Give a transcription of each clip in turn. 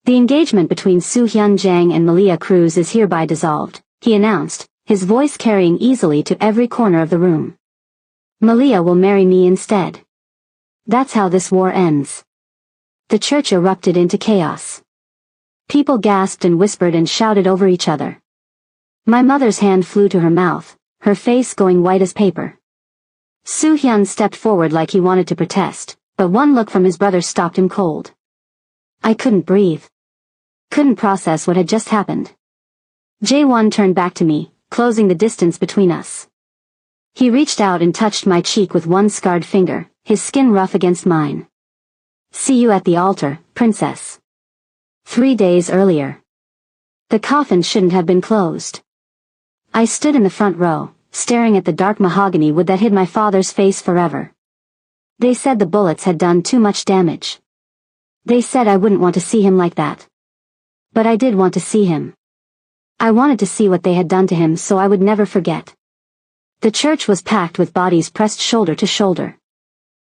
The engagement between Soo-hyun Jang and Malia Cruz is hereby dissolved, he announced, his voice carrying easily to every corner of the room. Malia will marry me instead. That's how this war ends. The church erupted into chaos. People gasped and whispered and shouted over each other. My mother's hand flew to her mouth, her face going white as paper. Soo-hyun stepped forward like he wanted to protest, but one look from his brother stopped him cold. I couldn't breathe. Couldn't process what had just happened. Jae-won turned back to me, closing the distance between us. He reached out and touched my cheek with one scarred finger, his skin rough against mine. See you at the altar, princess. 3 days earlier. The coffin shouldn't have been closed. I stood in the front row, staring at the dark mahogany wood that hid my father's face forever. They said the bullets had done too much damage. They said I wouldn't want to see him like that. But I did want to see him. I wanted to see what they had done to him so I would never forget. The church was packed with bodies pressed shoulder to shoulder.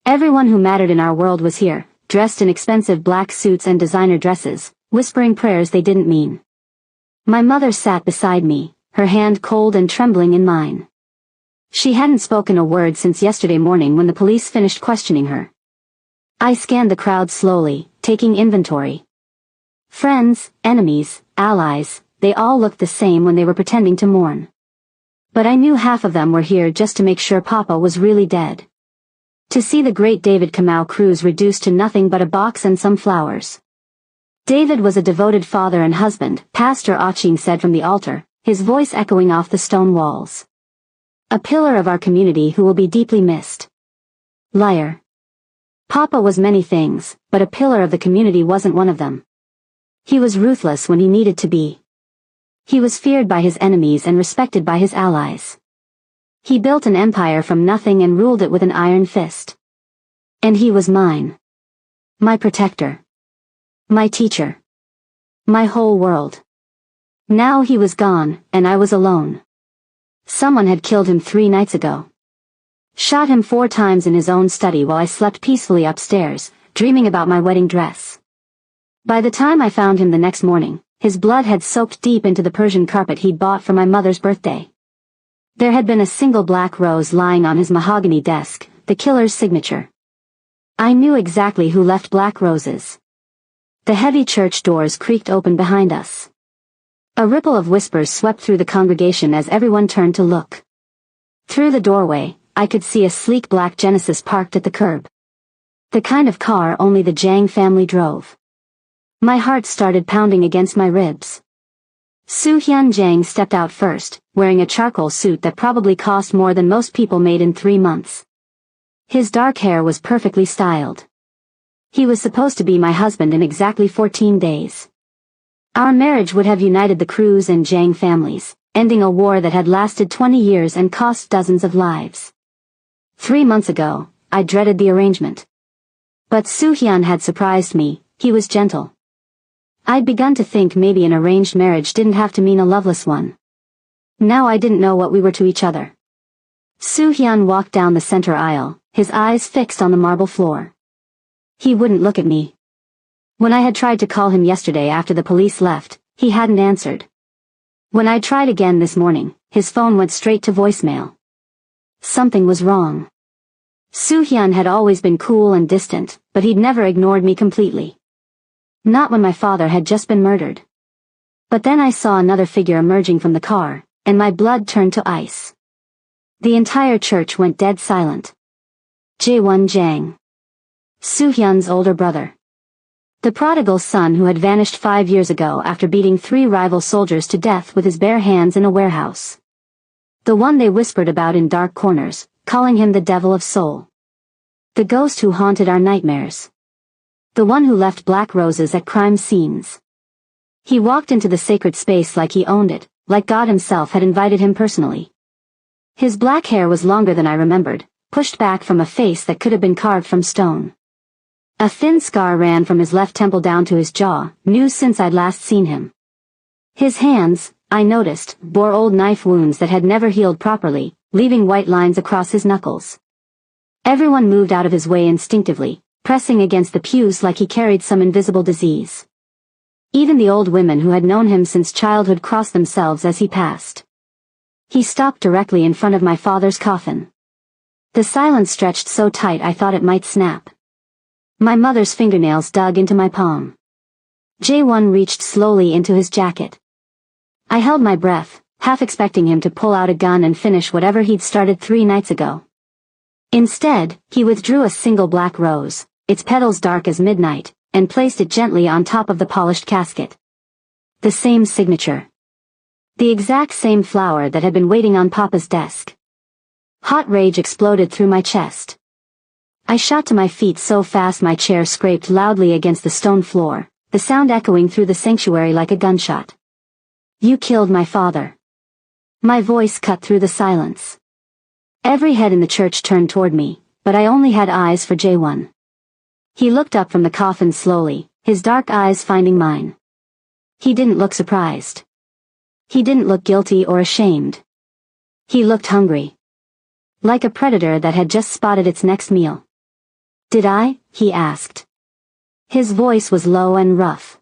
Everyone who mattered in our world was here, dressed in expensive black suits and designer dresses, whispering prayers they didn't mean. My mother sat beside me, her hand cold and trembling in mine. She hadn't spoken a word since yesterday morning when the police finished questioning her. I scanned the crowd slowly, taking inventory. Friends, enemies, allies, they all looked the same when they were pretending to mourn. But I knew half of them were here just to make sure Papa was really dead. To see the great David Kamau Cruz reduced to nothing but a box and some flowers. David was a devoted father and husband, Pastor Achin said from the altar, his voice echoing off the stone walls. A pillar of our community who will be deeply missed. Liar. Papa was many things, but a pillar of the community wasn't one of them. He was ruthless when he needed to be. He was feared by his enemies and respected by his allies. He built an empire from nothing and ruled it with an iron fist. And he was mine. My protector. My teacher. My whole world. Now he was gone, and I was alone. Someone had killed him 3 nights ago. Shot him 4 times in his own study while I slept peacefully upstairs, dreaming about my wedding dress. By the time I found him the next morning, his blood had soaked deep into the Persian carpet he'd bought for my mother's birthday. There had been a single black rose lying on his mahogany desk, the killer's signature. I knew exactly who left black roses. The heavy church doors creaked open behind us. A ripple of whispers swept through the congregation as everyone turned to look. Through the doorway, I could see a sleek black Genesis parked at the curb. The kind of car only the Jang family drove. My heart started pounding against my ribs. Soo-hyun Jang stepped out first, wearing a charcoal suit that probably cost more than most people made in 3 months. His dark hair was perfectly styled. He was supposed to be my husband in exactly 14 days. Our marriage would have united the Cruz and Jang families, ending a war that had lasted 20 years and cost dozens of lives. 3 months ago, I dreaded the arrangement. But Soo-hyun had surprised me. He was gentle. I'd begun to think maybe an arranged marriage didn't have to mean a loveless one. Now I didn't know what we were to each other. Soo-hyun walked down the center aisle, his eyes fixed on the marble floor. He wouldn't look at me. When I had tried to call him yesterday after the police left, he hadn't answered. When I tried again this morning, his phone went straight to voicemail. Something was wrong. Soo-hyun had always been cool and distant, but he'd never ignored me completely. Not when my father had just been murdered. But then I saw another figure emerging from the car, and my blood turned to ice. The entire church went dead silent. Jae-won Jang. Soo-hyun's older brother. The prodigal son who had vanished 5 years ago after beating 3 rival soldiers to death with his bare hands in a warehouse. The one they whispered about in dark corners, calling him the devil of soul. The ghost who haunted our nightmares. The one who left black roses at crime scenes. He walked into the sacred space like he owned it, like God himself had invited him personally. His black hair was longer than I remembered, pushed back from a face that could have been carved from stone. A thin scar ran from his left temple down to his jaw, new since I'd last seen him. His hands, I noticed, bore old knife wounds that had never healed properly, leaving white lines across his knuckles. Everyone moved out of his way instinctively, pressing against the pews like he carried some invisible disease. Even the old women who had known him since childhood crossed themselves as he passed. He stopped directly in front of my father's coffin. The silence stretched so tight I thought it might snap. My mother's fingernails dug into my palm. J1 reached slowly into his jacket. I held my breath, half expecting him to pull out a gun and finish whatever he'd started 3 nights ago. Instead, he withdrew a single black rose, its petals dark as midnight, and placed it gently on top of the polished casket. The same signature. The exact same flower that had been waiting on Papa's desk. Hot rage exploded through my chest. I shot to my feet so fast my chair scraped loudly against the stone floor, the sound echoing through the sanctuary like a gunshot. You killed my father. My voice cut through the silence. Every head in the church turned toward me, but I only had eyes for J1. He looked up from the coffin slowly, his dark eyes finding mine. He didn't look surprised. He didn't look guilty or ashamed. He looked hungry. Like a predator that had just spotted its next meal. Did I? He asked. His voice was low and rough.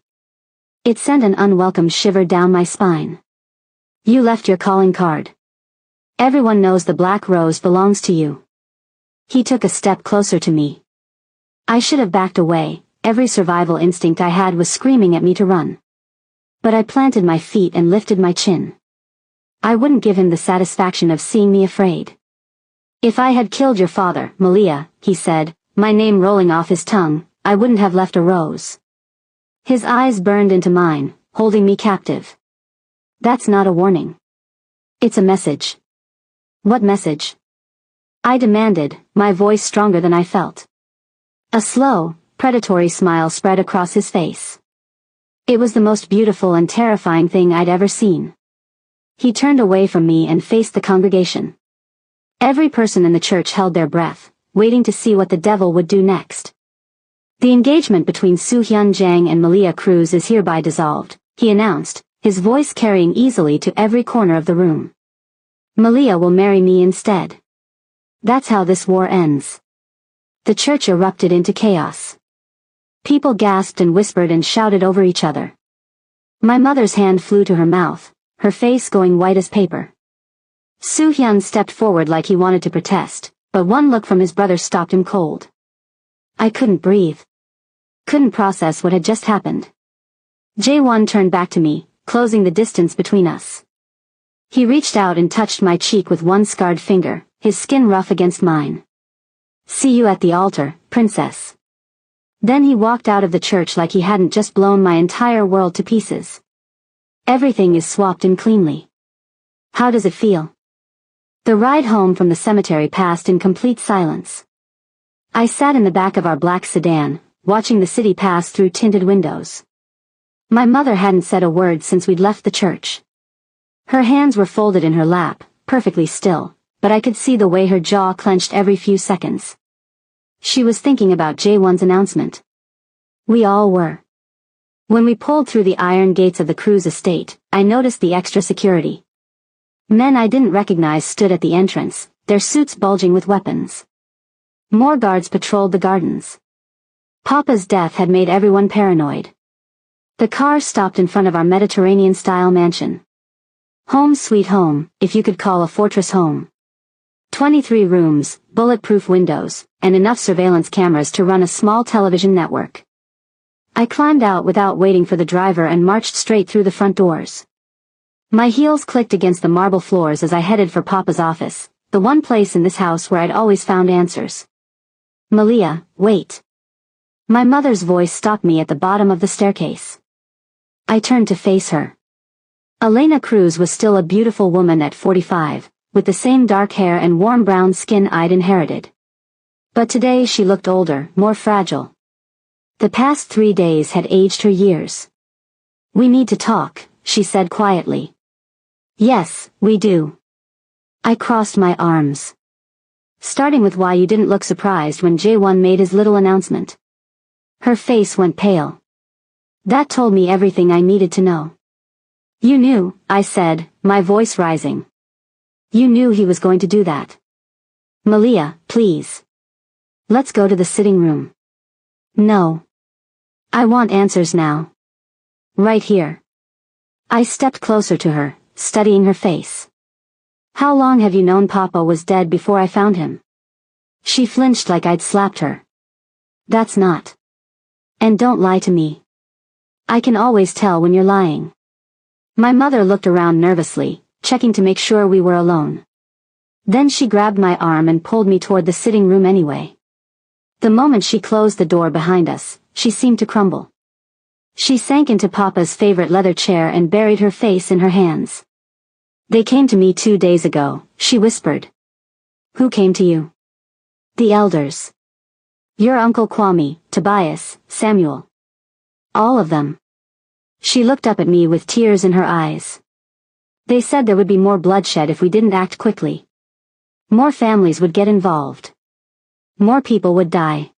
It sent an unwelcome shiver down my spine. You left your calling card. Everyone knows the black rose belongs to you. He took a step closer to me. I should have backed away, every survival instinct I had was screaming at me to run. But I planted my feet and lifted my chin. I wouldn't give him the satisfaction of seeing me afraid. If I had killed your father, Malia, he said, my name rolling off his tongue, I wouldn't have left a rose. His eyes burned into mine, holding me captive. That's not a warning. It's a message. What message? I demanded, my voice stronger than I felt. A slow, predatory smile spread across his face. It was the most beautiful and terrifying thing I'd ever seen. He turned away from me and faced the congregation. Every person in the church held their breath, waiting to see what the devil would do next. The engagement between Soo-hyun Jang and Malia Cruz is hereby dissolved, he announced, his voice carrying easily to every corner of the room. Malia will marry me instead. That's how this war ends. The church erupted into chaos. People gasped and whispered and shouted over each other. My mother's hand flew to her mouth, her face going white as paper. Soo-hyun stepped forward like he wanted to protest, but one look from his brother stopped him cold. I couldn't breathe. Couldn't process what had just happened. J1 turned back to me, closing the distance between us. He reached out and touched my cheek with one scarred finger, his skin rough against mine. See you at the altar, princess. Then he walked out of the church like he hadn't just blown my entire world to pieces. Everything is swapped in cleanly. How does it feel? The ride home from the cemetery passed in complete silence. I sat in the back of our black sedan, watching the city pass through tinted windows. My mother hadn't said a word since we'd left the church. Her hands were folded in her lap, perfectly still, but I could see the way her jaw clenched every few seconds. She was thinking about J1's announcement. We all were. When we pulled through the iron gates of the Cruz estate, I noticed the extra security. Men I didn't recognize stood at the entrance, their suits bulging with weapons. More guards patrolled the gardens. Papa's death had made everyone paranoid. The car stopped in front of our Mediterranean-style mansion. Home sweet home, if you could call a fortress home. 23 rooms, bulletproof windows, and enough surveillance cameras to run a small television network. I climbed out without waiting for the driver and marched straight through the front doors. My heels clicked against the marble floors as I headed for Papa's office, the one place in this house where I'd always found answers. Malia, wait. My mother's voice stopped me at the bottom of the staircase. I turned to face her. Elena Cruz was still a beautiful woman at 45, with the same dark hair and warm brown skin I'd inherited. But today she looked older, more fragile. The past 3 days had aged her years. We need to talk, she said quietly. Yes, we do. I crossed my arms. Starting with why you didn't look surprised when J1 made his little announcement. Her face went pale. That told me everything I needed to know. You knew, I said, my voice rising. You knew he was going to do that. Malia, please. Let's go to the sitting room. No. I want answers now. Right here. I stepped closer to her, studying her face. How long have you known Papa was dead before I found him? She flinched like I'd slapped her. That's not. And don't lie to me. I can always tell when you're lying. My mother looked around nervously, checking to make sure we were alone. Then she grabbed my arm and pulled me toward the sitting room anyway. The moment she closed the door behind us, she seemed to crumble. She sank into Papa's favorite leather chair and buried her face in her hands. They came to me 2 days ago, she whispered. Who came to you? The elders. Your Uncle Kwame, Tobias, Samuel. All of them. She looked up at me with tears in her eyes. They said there would be more bloodshed if we didn't act quickly. More families would get involved. More people would die.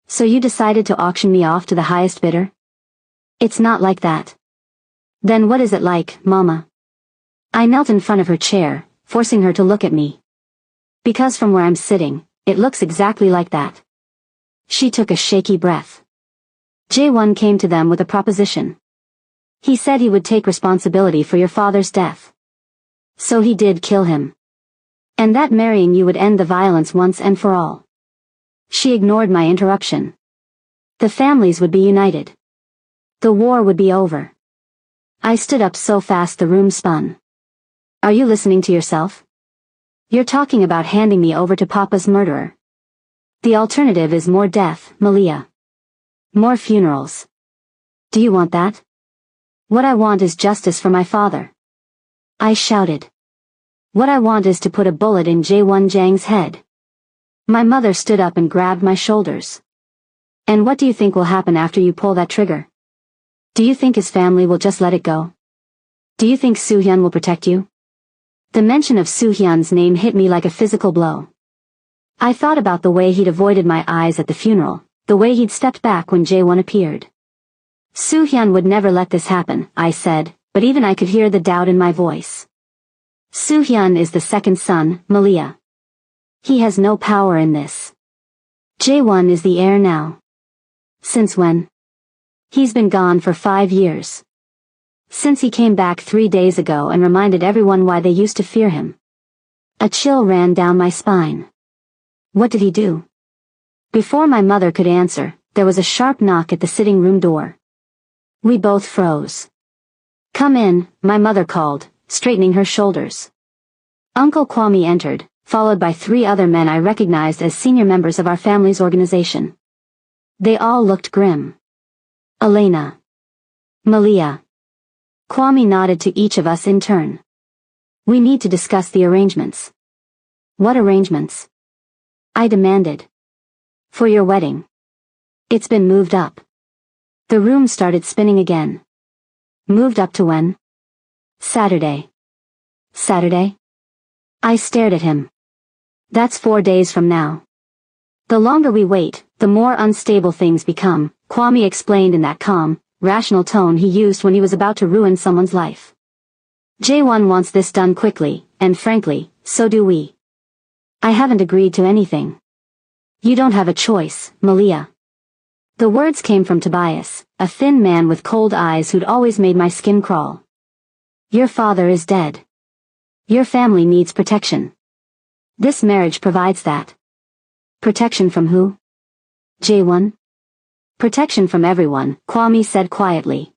So you decided to auction me off to the highest bidder? It's not like that. Then what is it like, Mama? I knelt in front of her chair, forcing her to look at me. Because from where I'm sitting, it looks exactly like that. She took a shaky breath. J1 came to them with a proposition. He said he would take responsibility for your father's death. So he did kill him. And that marrying you would end the violence once and for all. She ignored my interruption. The families would be united. The war would be over. I stood up so fast the room spun. Are you listening to yourself? You're talking about handing me over to Papa's murderer. The alternative is more death, Malia. More funerals. Do you want that? What I want is justice for my father. I shouted. What I want is to put a bullet in J1 Jang's head. My mother stood up and grabbed my shoulders. And what do you think will happen after you pull that trigger? Do you think his family will just let it go? Do you think Soo-hyun will protect you? The mention of Soo-hyun's name hit me like a physical blow. I thought about the way he'd avoided my eyes at the funeral, the way he'd stepped back when J1 appeared. Soo-hyun would never let this happen, I said, but even I could hear the doubt in my voice. Soo-hyun is the second son, Malia. He has no power in this. J1 is the heir now. Since when? He's been gone for 5 years. Since he came back 3 days ago and reminded everyone why they used to fear him. A chill ran down my spine. What did he do? Before my mother could answer, there was a sharp knock at the sitting room door. We both froze. Come in, my mother called, straightening her shoulders. Uncle Kwame entered, followed by 3 other men I recognized as senior members of our family's organization. They all looked grim. Elena. Malia. Kwame nodded to each of us in turn. We need to discuss the arrangements. What arrangements? I demanded. For your wedding. It's been moved up. The room started spinning again. Moved up to when? Saturday. Saturday? I stared at him. That's 4 days from now. The longer we wait, the more unstable things become, Kwame explained in that calm, rational tone he used when he was about to ruin someone's life. J1 wants this done quickly, and frankly, so do we. I haven't agreed to anything. You don't have a choice, Malia. The words came from Tobias, a thin man with cold eyes who'd always made my skin crawl. Your father is dead. Your family needs protection. This marriage provides that. Protection from who? J1? Protection from everyone, Kwame said quietly.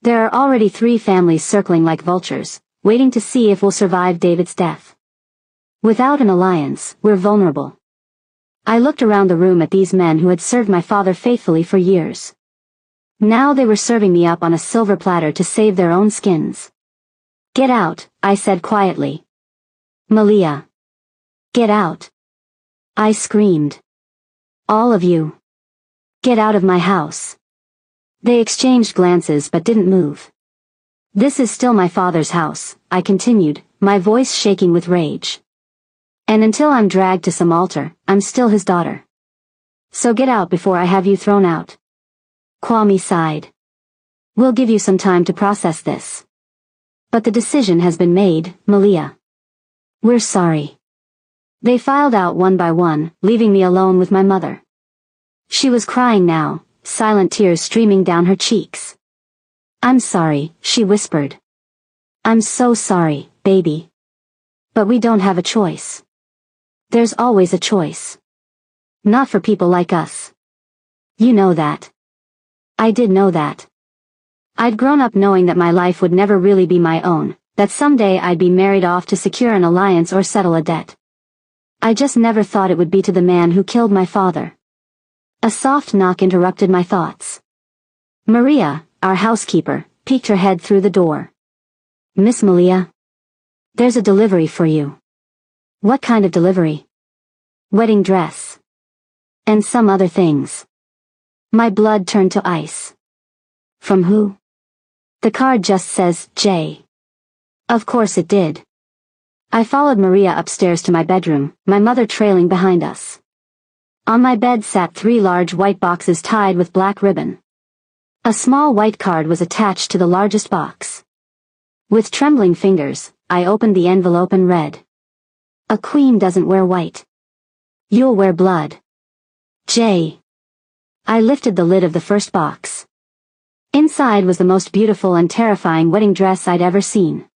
There are already 3 families circling like vultures, waiting to see if we'll survive David's death. Without an alliance, we're vulnerable. I looked around the room at these men who had served my father faithfully for years. Now they were serving me up on a silver platter to save their own skins. Get out, I said quietly. Malia. Get out. I screamed. All of you. Get out of my house. They exchanged glances but didn't move. This is still my father's house, I continued, my voice shaking with rage. And until I'm dragged to some altar, I'm still his daughter. So get out before I have you thrown out. Kwame sighed. We'll give you some time to process this. But the decision has been made, Malia. We're sorry. They filed out one by one, leaving me alone with my mother. She was crying now, silent tears streaming down her cheeks. I'm sorry, she whispered. I'm so sorry, baby. But we don't have a choice. There's always a choice. Not for people like us. You know that. I did know that. I'd grown up knowing that my life would never really be my own, that someday I'd be married off to secure an alliance or settle a debt. I just never thought it would be to the man who killed my father. A soft knock interrupted my thoughts. Maria, our housekeeper, peeked her head through the door. Miss Malia? There's a delivery for you. What kind of delivery? Wedding dress. And some other things. My blood turned to ice. From who? The card just says, J. Of course it did. I followed Maria upstairs to my bedroom, my mother trailing behind us. On my bed sat 3 large white boxes tied with black ribbon. A small white card was attached to the largest box. With trembling fingers, I opened the envelope and read. A queen doesn't wear white. You'll wear blood. J. I lifted the lid of the first box. Inside was the most beautiful and terrifying wedding dress I'd ever seen.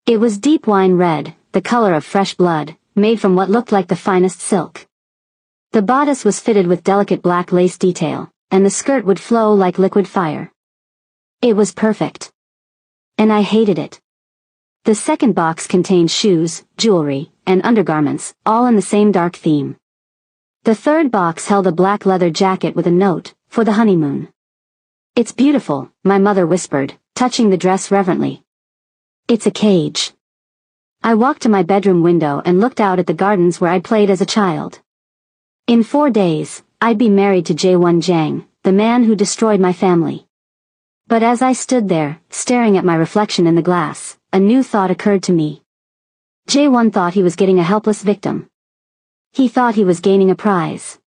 It was deep wine red, the color of fresh blood, made from what looked like the finest silk. The bodice was fitted with delicate black lace detail, and the skirt would flow like liquid fire. It was perfect. And I hated it. The second box contained shoes, jewelry, and undergarments, all in the same dark theme. The third box held a black leather jacket with a note, for the honeymoon. It's beautiful, my mother whispered, touching the dress reverently. It's a cage. I walked to my bedroom window and looked out at the gardens where I'd played as a child. In 4 days, I'd be married to Jae-won Jang, the man who destroyed my family. But as I stood there, staring at my reflection in the glass, a new thought occurred to me. Jae-won thought he was getting a helpless victim. He thought he was gaining a prize.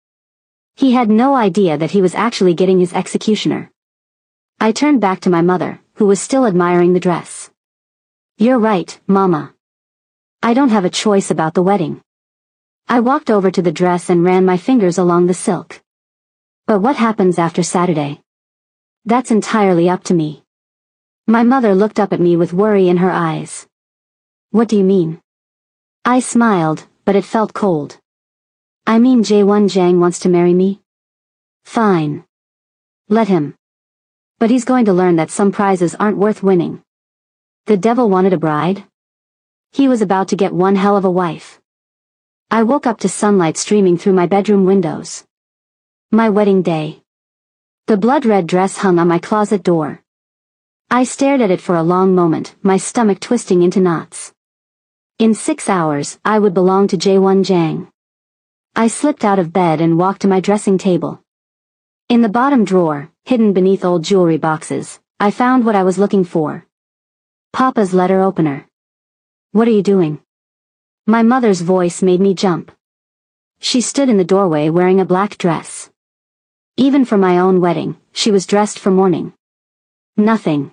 He had no idea that he was actually getting his executioner. I turned back to my mother, who was still admiring the dress. You're right, Mama. I don't have a choice about the wedding. I walked over to the dress and ran my fingers along the silk. But what happens after Saturday? That's entirely up to me. My mother looked up at me with worry in her eyes. What do you mean? I smiled, but it felt cold. I mean Jae-won Jang wants to marry me? Fine. Let him. But he's going to learn that some prizes aren't worth winning. The devil wanted a bride? He was about to get one hell of a wife. I woke up to sunlight streaming through my bedroom windows. My wedding day. The blood-red dress hung on my closet door. I stared at it for a long moment, my stomach twisting into knots. In 6 hours, I would belong to Jae-won Jang. I slipped out of bed and walked to my dressing table. In the bottom drawer, hidden beneath old jewelry boxes, I found what I was looking for. Papa's letter opener. What are you doing? My mother's voice made me jump. She stood in the doorway wearing a black dress. Even for my own wedding, she was dressed for mourning. Nothing.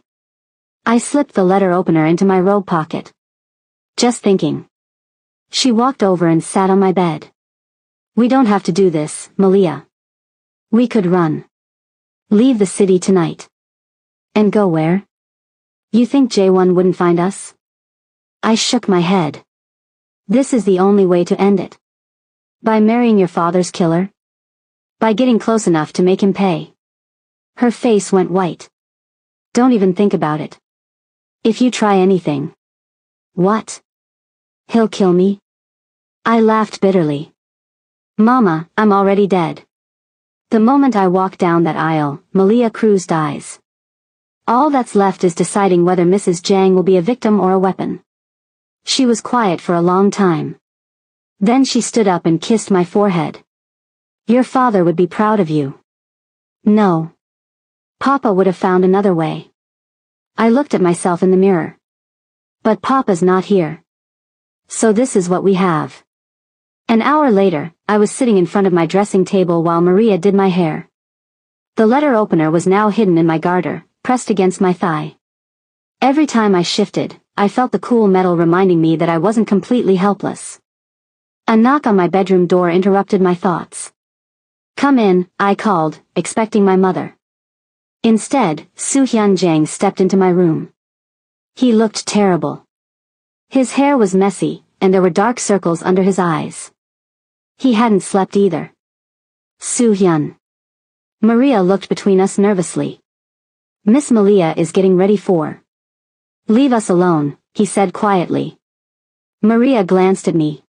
I slipped the letter opener into my robe pocket. Just thinking. She walked over and sat on my bed. We don't have to do this, Malia. We could run. Leave the city tonight. And go where? You think Jae-won wouldn't find us? I shook my head. This is the only way to end it. By marrying your father's killer? By getting close enough to make him pay. Her face went white. Don't even think about it. If you try anything. What? He'll kill me? I laughed bitterly. Mama, I'm already dead. The moment I walked down that aisle, Malia Cruz dies. All that's left is deciding whether Mrs. Jang will be a victim or a weapon. She was quiet for a long time. Then she stood up and kissed my forehead. Your father would be proud of you. No. Papa would have found another way. I looked at myself in the mirror. But Papa's not here. So this is what we have. An hour later, I was sitting in front of my dressing table while Maria did my hair. The letter opener was now hidden in my garter, pressed against my thigh. Every time I shifted, I felt the cool metal reminding me that I wasn't completely helpless. A knock on my bedroom door interrupted my thoughts. Come in, I called, expecting my mother. Instead, Soo-hyun Jang stepped into my room. He looked terrible. His hair was messy, and there were dark circles under his eyes. He hadn't slept either. Soo-hyun. Maria looked between us nervously. Miss Malia is getting ready for. Leave us alone, he said quietly. Maria glanced at me.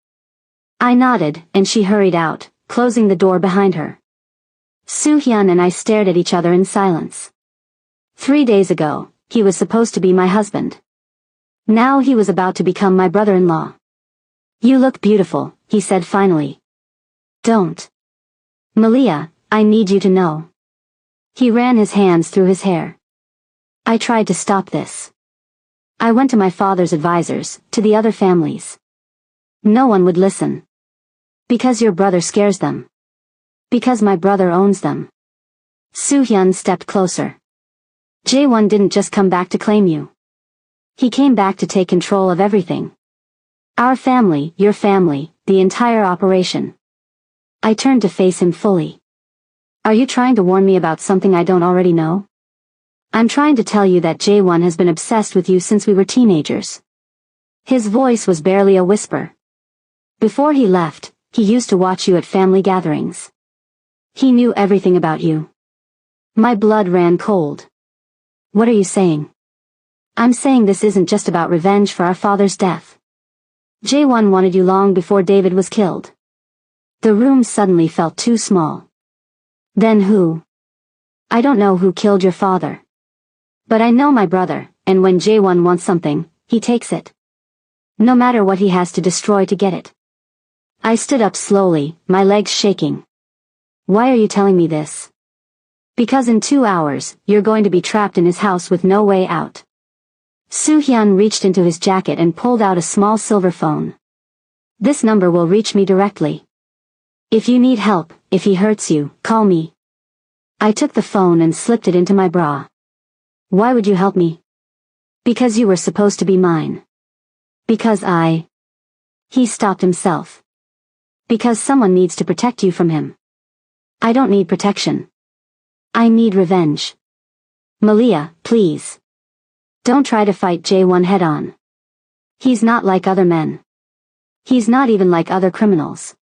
I nodded, and she hurried out, closing the door behind her. Soo-hyun and I stared at each other in silence. 3 days ago, he was supposed to be my husband. Now he was about to become my brother-in-law. You look beautiful, he said finally. Don't. Malia, I need you to know. He ran his hands through his hair. I tried to stop this. I went to my father's advisors, to the other families. No one would listen. Because your brother scares them. Because my brother owns them. Soo-hyun stepped closer. Jae-won didn't just come back to claim you. He came back to take control of everything. Our family, your family, the entire operation. I turned to face him fully. Are you trying to warn me about something I don't already know? I'm trying to tell you that Jae-won has been obsessed with you since we were teenagers. His voice was barely a whisper. Before he left, he used to watch you at family gatherings. He knew everything about you. My blood ran cold. What are you saying? I'm saying this isn't just about revenge for our father's death. Jae-won wanted you long before David was killed. The room suddenly felt too small. Then who? I don't know who killed your father. But I know my brother, and when Jae-won wants something, he takes it. No matter what he has to destroy to get it. I stood up slowly, my legs shaking. Why are you telling me this? Because in 2 hours, you're going to be trapped in his house with no way out. Soo-hyun reached into his jacket and pulled out a small silver phone. This number will reach me directly. If you need help, if he hurts you, call me. I took the phone and slipped it into my bra. Why would you help me? Because you were supposed to be mine. Because I... He stopped himself. Because someone needs to protect you from him. I don't need protection. I need revenge. Malia, please. Don't try to fight Jae-won head-on. He's not like other men. He's not even like other criminals.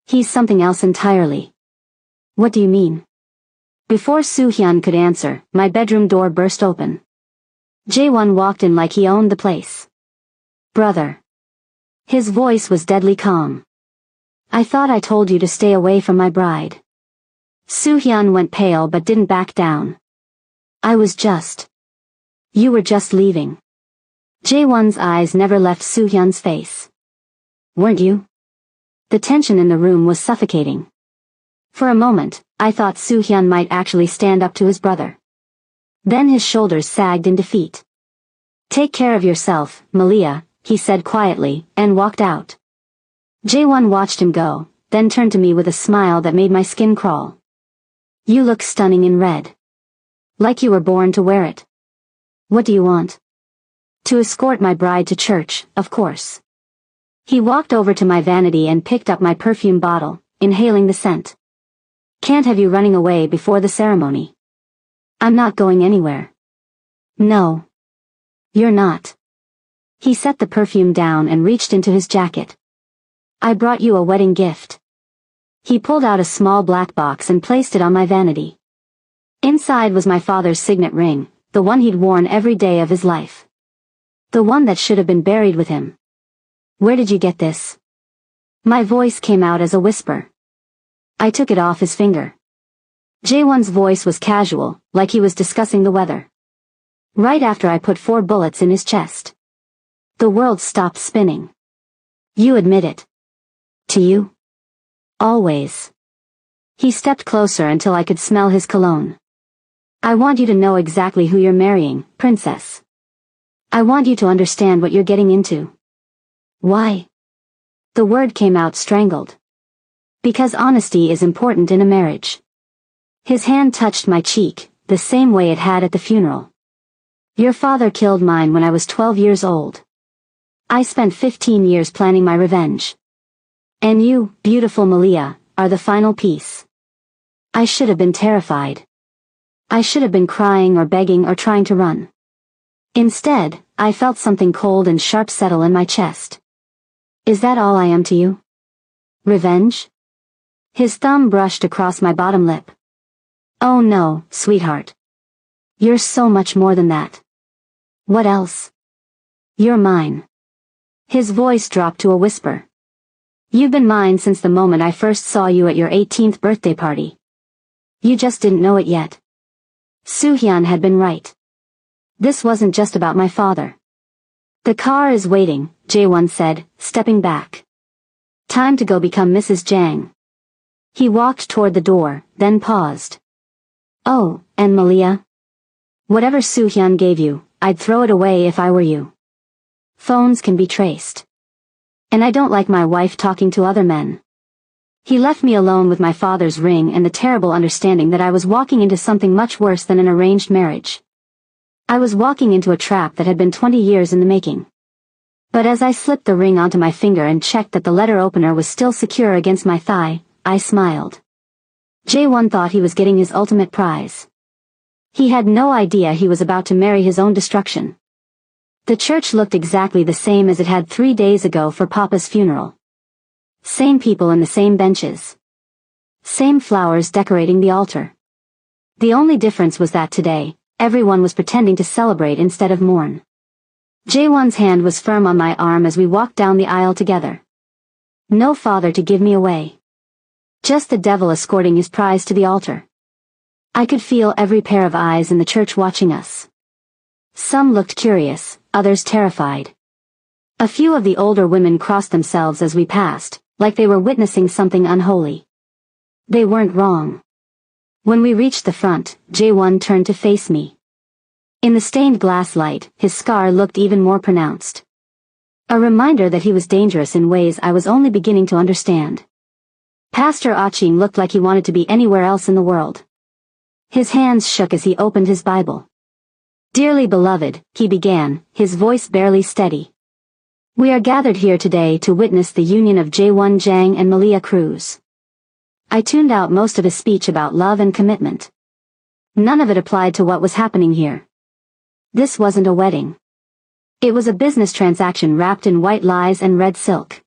He's something else entirely. What do you mean? Before Soo-hyun could answer, my bedroom door burst open. Jae-won walked in like he owned the place. Brother. His voice was deadly calm. I thought I told you to stay away from my bride. Soo-hyun went pale but didn't back down. I was just... You were just leaving. Jae-won's eyes never left Soo-hyun's face. Weren't you? The tension in the room was suffocating. For a moment, I thought Soo-hyun might actually stand up to his brother. Then his shoulders sagged in defeat. Take care of yourself, Malia, he said quietly, and walked out. Jae-won watched him go, then turned to me with a smile that made my skin crawl. You look stunning in red. Like you were born to wear it. What do you want? To escort my bride to church, of course. He walked over to my vanity and picked up my perfume bottle, inhaling the scent. Can't have you running away before the ceremony. I'm not going anywhere. No. You're not. He set the perfume down and reached into his jacket. I brought you a wedding gift. He pulled out a small black box and placed it on my vanity. Inside was my father's signet ring, the one he'd worn every day of his life. The one that should have been buried with him. Where did you get this? My voice came out as a whisper. I took it off his finger. Jae-won's voice was casual, like he was discussing the weather. Right after I put 4 bullets in his chest. The world stopped spinning. You admit it. To you? Always. He stepped closer until I could smell his cologne. I want you to know exactly who you're marrying, princess. I want you to understand what you're getting into. Why? The word came out strangled. Because honesty is important in a marriage. His hand touched my cheek, the same way it had at the funeral. Your father killed mine when I was 12 years old. I spent 15 years planning my revenge. And you, beautiful Malia, are the final piece. I should have been terrified. I should have been crying or begging or trying to run. Instead, I felt something cold and sharp settle in my chest. Is that all I am to you? Revenge? His thumb brushed across my bottom lip. Oh no, sweetheart. You're so much more than that. What else? You're mine. His voice dropped to a whisper. You've been mine since the moment I first saw you at your 18th birthday party. You just didn't know it yet. Soo-hyun had been right. This wasn't just about my father. The car is waiting, Jae-won said, stepping back. Time to go become Mrs. Jang. He walked toward the door, then paused. Oh, and Malia? Whatever Soo-hyun gave you, I'd throw it away if I were you. Phones can be traced. And I don't like my wife talking to other men. He left me alone with my father's ring and the terrible understanding that I was walking into something much worse than an arranged marriage. I was walking into a trap that had been 20 years in the making. But as I slipped the ring onto my finger and checked that the letter opener was still secure against my thigh, I smiled. Jae-won thought he was getting his ultimate prize. He had no idea he was about to marry his own destruction. The church looked exactly the same as it had 3 days ago for Papa's funeral. Same people in the same benches. Same flowers decorating the altar. The only difference was that today, everyone was pretending to celebrate instead of mourn. Jae-won's hand was firm on my arm as we walked down the aisle together. No father to give me away. Just the devil escorting his prize to the altar. I could feel every pair of eyes in the church watching us. Some looked curious, others terrified. A few of the older women crossed themselves as we passed, like they were witnessing something unholy. They weren't wrong. When we reached the front, Jae-won turned to face me. In the stained glass light, his scar looked even more pronounced. A reminder that he was dangerous in ways I was only beginning to understand. Pastor Aching looked like he wanted to be anywhere else in the world. His hands shook as he opened his Bible. Dearly beloved, he began, his voice barely steady. We are gathered here today to witness the union of Jae-won Jang and Malia Cruz. I tuned out most of his speech about love and commitment. None of it applied to what was happening here. This wasn't a wedding. It was a business transaction wrapped in white lies and red silk.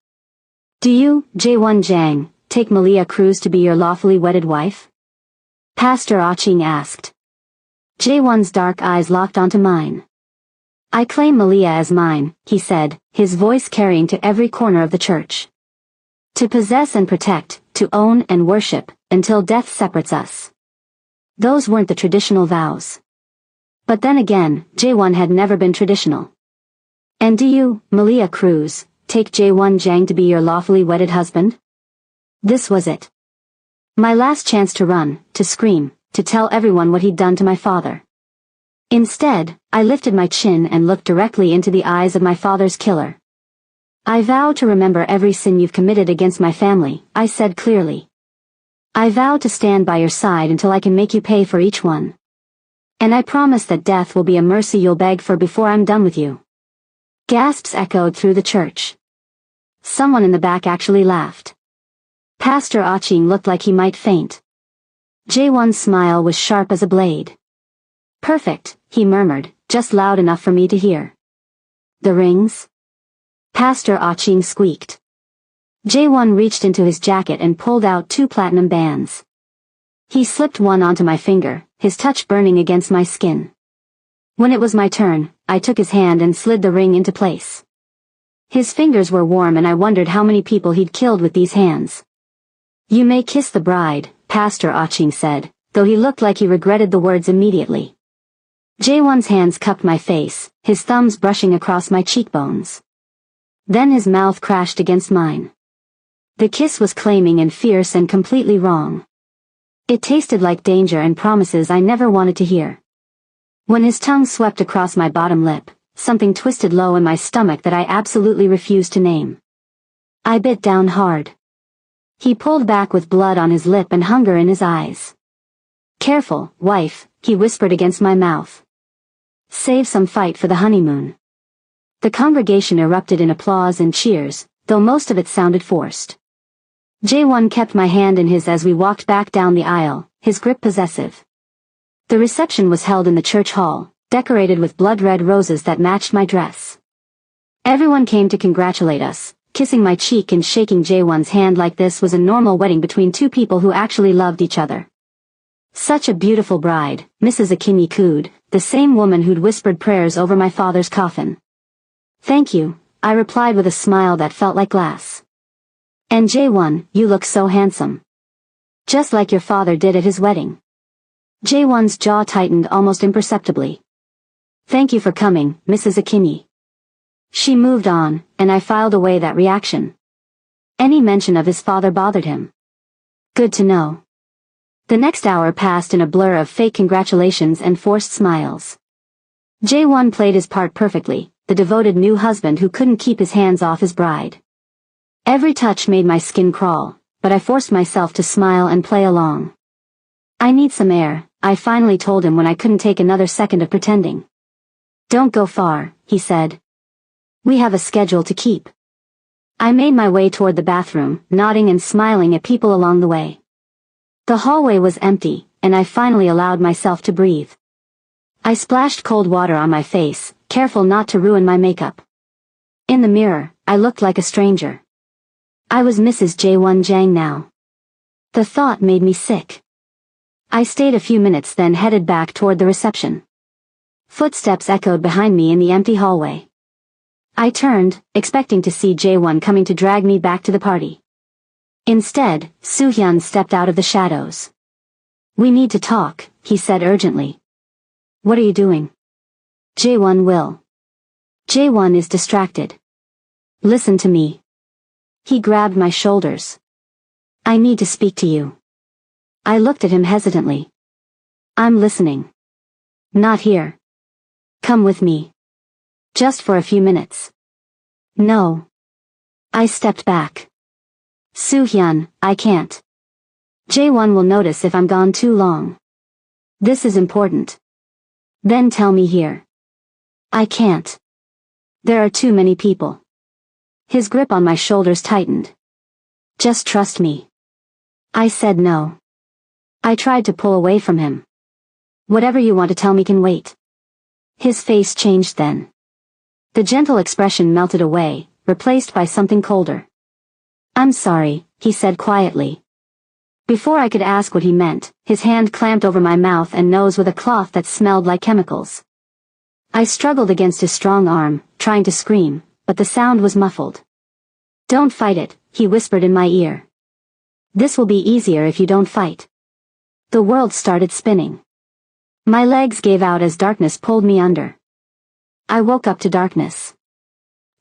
Do you, Jae-won Jang, take Malia Cruz to be your lawfully wedded wife? Pastor Aching asked. Jae-won's dark eyes locked onto mine. I claim Malia as mine, he said, his voice carrying to every corner of the church. To possess and protect, to own and worship, until death separates us. Those weren't the traditional vows. But then again, Jae-won had never been traditional. And do you, Malia Cruz, take Jae-won Jang to be your lawfully wedded husband? This was it. My last chance to run, to scream, to tell everyone what he'd done to my father. Instead, I lifted my chin and looked directly into the eyes of my father's killer. I vow to remember every sin you've committed against my family, I said clearly. I vow to stand by your side until I can make you pay for each one. And I promise that death will be a mercy you'll beg for before I'm done with you. Gasps echoed through the church. Someone in the back actually laughed. Pastor Aching looked like he might faint. Jae-won's smile was sharp as a blade. Perfect, he murmured, just loud enough for me to hear. The rings? Pastor Aching squeaked. Jae-won reached into his jacket and pulled out 2 platinum bands. He slipped one onto my finger, his touch burning against my skin. When it was my turn, I took his hand and slid the ring into place. His fingers were warm and I wondered how many people he'd killed with these hands. You may kiss the bride, Pastor Aching said, though he looked like he regretted the words immediately. Jae-won's hands cupped my face, his thumbs brushing across my cheekbones. Then his mouth crashed against mine. The kiss was claiming and fierce and completely wrong. It tasted like danger and promises I never wanted to hear. When his tongue swept across my bottom lip, something twisted low in my stomach that I absolutely refused to name. I bit down hard. He pulled back with blood on his lip and hunger in his eyes. Careful, wife, he whispered against my mouth. Save some fight for the honeymoon. The congregation erupted in applause and cheers, though most of it sounded forced. Jae-won kept my hand in his as we walked back down the aisle, his grip possessive. The reception was held in the church hall, decorated with blood-red roses that matched my dress. Everyone came to congratulate us, kissing my cheek and shaking Jaewon's hand like this was a normal wedding between two people who actually loved each other. Such a beautiful bride, Mrs. Akinyi cooed, the same woman who'd whispered prayers over my father's coffin. Thank you, I replied with a smile that felt like glass. And Jaewon, you look so handsome. Just like your father did at his wedding. Jaewon's jaw tightened almost imperceptibly. Thank you for coming, Mrs. Akinyi. She moved on, and I filed away that reaction. Any mention of his father bothered him. Good to know. The next hour passed in a blur of fake congratulations and forced smiles. Jaewon played his part perfectly, the devoted new husband who couldn't keep his hands off his bride. Every touch made my skin crawl, but I forced myself to smile and play along. I need some air, I finally told him when I couldn't take another second of pretending. Don't go far, he said. We have a schedule to keep. I made my way toward the bathroom, nodding and smiling at people along the way. The hallway was empty, and I finally allowed myself to breathe. I splashed cold water on my face, careful not to ruin my makeup. In the mirror, I looked like a stranger. I was Mrs. Jaewon Jang now. The thought made me sick. I stayed a few minutes then headed back toward the reception. Footsteps echoed behind me in the empty hallway. I turned, expecting to see Jaewon coming to drag me back to the party. Instead, Soo-hyun stepped out of the shadows. We need to talk, he said urgently. What are you doing? Jaewon will. Jaewon is distracted. Listen to me. He grabbed my shoulders. I need to speak to you. I looked at him hesitantly. I'm listening. Not here. Come with me. Just for a few minutes. No. I stepped back. Soo-hyun, I can't. Jaewon will notice if I'm gone too long. This is important. Then tell me here. I can't. There are too many people. His grip on my shoulders tightened. Just trust me. I said no. I tried to pull away from him. Whatever you want to tell me can wait. His face changed then. The gentle expression melted away, replaced by something colder. I'm sorry, he said quietly. Before I could ask what he meant, his hand clamped over my mouth and nose with a cloth that smelled like chemicals. I struggled against his strong arm, trying to scream, but the sound was muffled. Don't fight it, he whispered in my ear. This will be easier if you don't fight. The world started spinning. My legs gave out as darkness pulled me under. I woke up to darkness.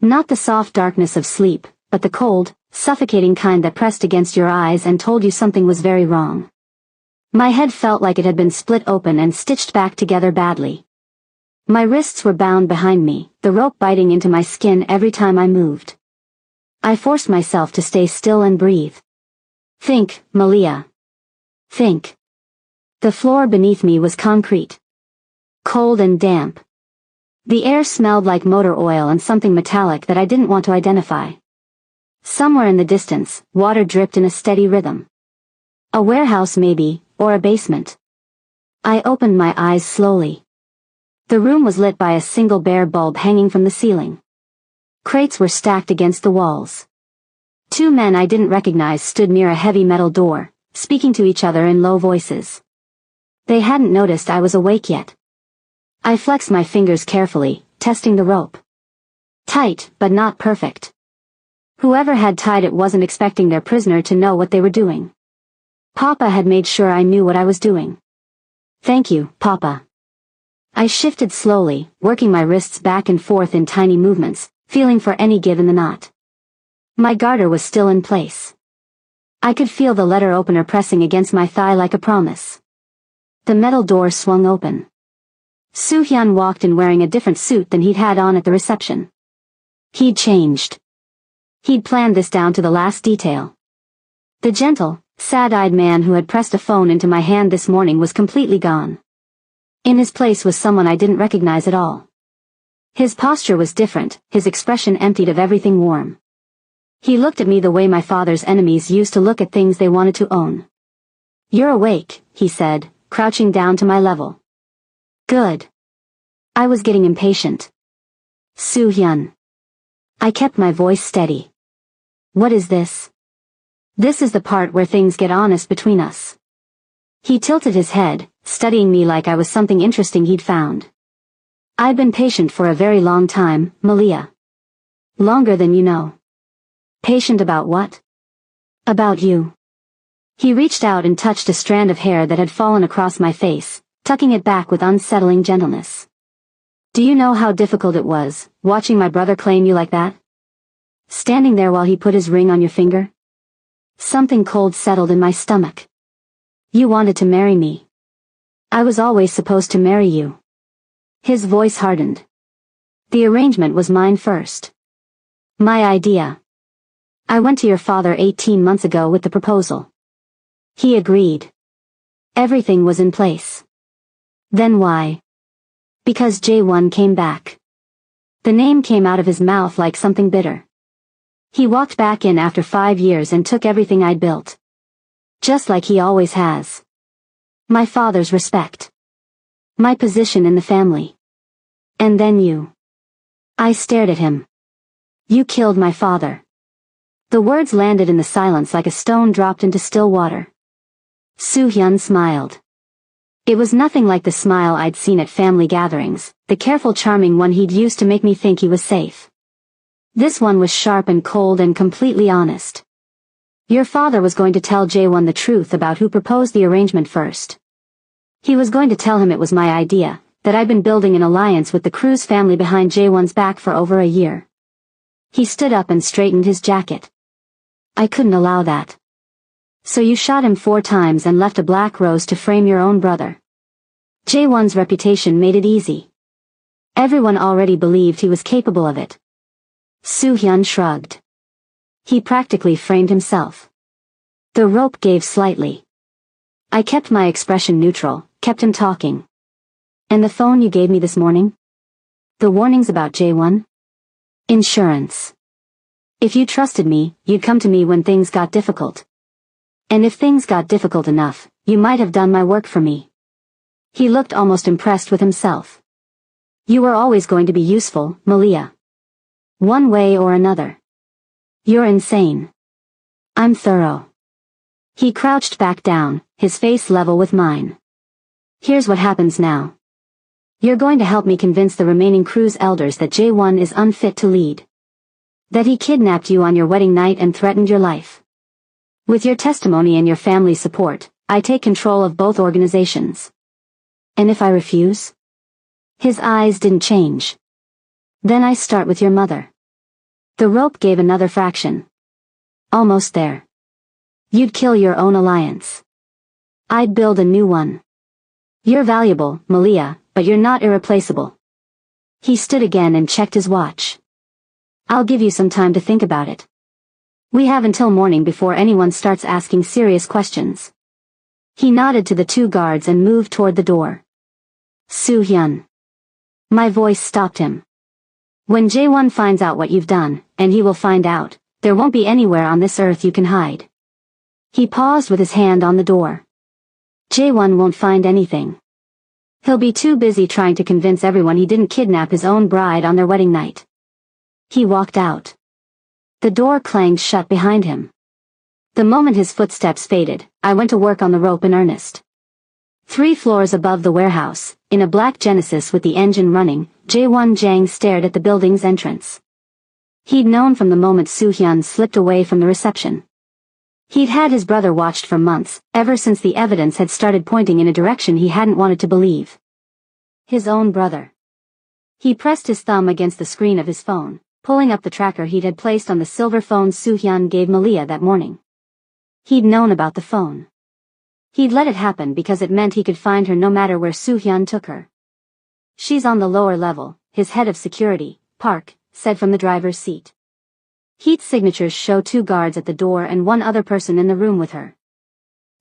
Not the soft darkness of sleep, but the cold, suffocating kind that pressed against your eyes and told you something was very wrong. My head felt like it had been split open and stitched back together badly. My wrists were bound behind me, the rope biting into my skin every time I moved. I forced myself to stay still and breathe. Think, Malia. Think. The floor beneath me was concrete. Cold and damp. The air smelled like motor oil and something metallic that I didn't want to identify. Somewhere in the distance, water dripped in a steady rhythm. A warehouse maybe, or a basement. I opened my eyes slowly. The room was lit by a single bare bulb hanging from the ceiling. Crates were stacked against the walls. Two men I didn't recognize stood near a heavy metal door, speaking to each other in low voices. They hadn't noticed I was awake yet. I flexed my fingers carefully, testing the rope. Tight, but not perfect. Whoever had tied it wasn't expecting their prisoner to know what they were doing. Papa had made sure I knew what I was doing. Thank you, Papa. I shifted slowly, working my wrists back and forth in tiny movements, feeling for any give in the knot. My garter was still in place. I could feel the letter opener pressing against my thigh like a promise. The metal door swung open. Soo-hyun walked in wearing a different suit than he'd had on at the reception. He'd changed. He'd planned this down to the last detail. The gentle, sad-eyed man who had pressed a phone into my hand this morning was completely gone. In his place was someone I didn't recognize at all. His posture was different, his expression emptied of everything warm. He looked at me the way my father's enemies used to look at things they wanted to own. You're awake, he said, crouching down to my level. Good. I was getting impatient. Soo-hyun. I kept my voice steady. What is this? This is the part where things get honest between us. He tilted his head, studying me like I was something interesting he'd found. I've been patient for a very long time, Malia. Longer than you know. Patient about what? About you. He reached out and touched a strand of hair that had fallen across my face, tucking it back with unsettling gentleness. Do you know how difficult it was, watching my brother claim you like that? Standing there while he put his ring on your finger? Something cold settled in my stomach. You wanted to marry me. I was always supposed to marry you. His voice hardened. The arrangement was mine first. My idea. I went to your father 18 months ago with the proposal. He agreed. Everything was in place. Then why? Because Jae-won came back. The name came out of his mouth like something bitter. He walked back in after 5 years and took everything I'd built. Just like he always has. My father's respect. My position in the family. And then you. I stared at him. You killed my father. The words landed in the silence like a stone dropped into still water. Soo-hyun smiled. It was nothing like the smile I'd seen at family gatherings, the careful charming one he'd used to make me think he was safe. This one was sharp and cold and completely honest. Your father was going to tell Jae-won the truth about who proposed the arrangement first. He was going to tell him it was my idea, that I'd been building an alliance with the Cruz family behind Jae-won's back for over a year. He stood up and straightened his jacket. I couldn't allow that. So you shot him 4 times and left a black rose to frame your own brother. Jae-won's reputation made it easy. Everyone already believed he was capable of it. Soo-hyun shrugged. He practically framed himself. The rope gave slightly. I kept my expression neutral, kept him talking. And the phone you gave me this morning? The warnings about Jae-won? Insurance. If you trusted me, you'd come to me when things got difficult. And if things got difficult enough, you might have done my work for me. He looked almost impressed with himself. You were always going to be useful, Malia. One way or another. You're insane. I'm thorough. He crouched back down, his face level with mine. Here's what happens now. You're going to help me convince the remaining Cruz elders that Jae-won is unfit to lead. That he kidnapped you on your wedding night and threatened your life. With your testimony and your family's support, I take control of both organizations. And if I refuse? His eyes didn't change. Then I start with your mother. The rope gave another fraction. Almost there. You'd kill your own alliance. I'd build a new one. You're valuable, Malia, but you're not irreplaceable. He stood again and checked his watch. I'll give you some time to think about it. We have until morning before anyone starts asking serious questions. He nodded to the 2 guards and moved toward the door. Soo-hyun. My voice stopped him. When Jae-won finds out what you've done, and he will find out, there won't be anywhere on this earth you can hide. He paused with his hand on the door. Jae-won won't find anything. He'll be too busy trying to convince everyone he didn't kidnap his own bride on their wedding night. He walked out. The door clanged shut behind him. The moment his footsteps faded, I went to work on the rope in earnest. 3 floors above the warehouse, in a black Genesis with the engine running, Jae-won Jang stared at the building's entrance. He'd known from the moment Soo-hyun slipped away from the reception. He'd had his brother watched for months, ever since the evidence had started pointing in a direction he hadn't wanted to believe. His own brother. He pressed his thumb against the screen of his phone, pulling up the tracker he'd had placed on the silver phone Soo-hyun gave Malia that morning. He'd known about the phone. He'd let it happen because it meant he could find her no matter where Soo-hyun took her. She's on the lower level, his head of security, Park, said from the driver's seat. Heat's signatures show 2 guards at the door and 1 other person in the room with her.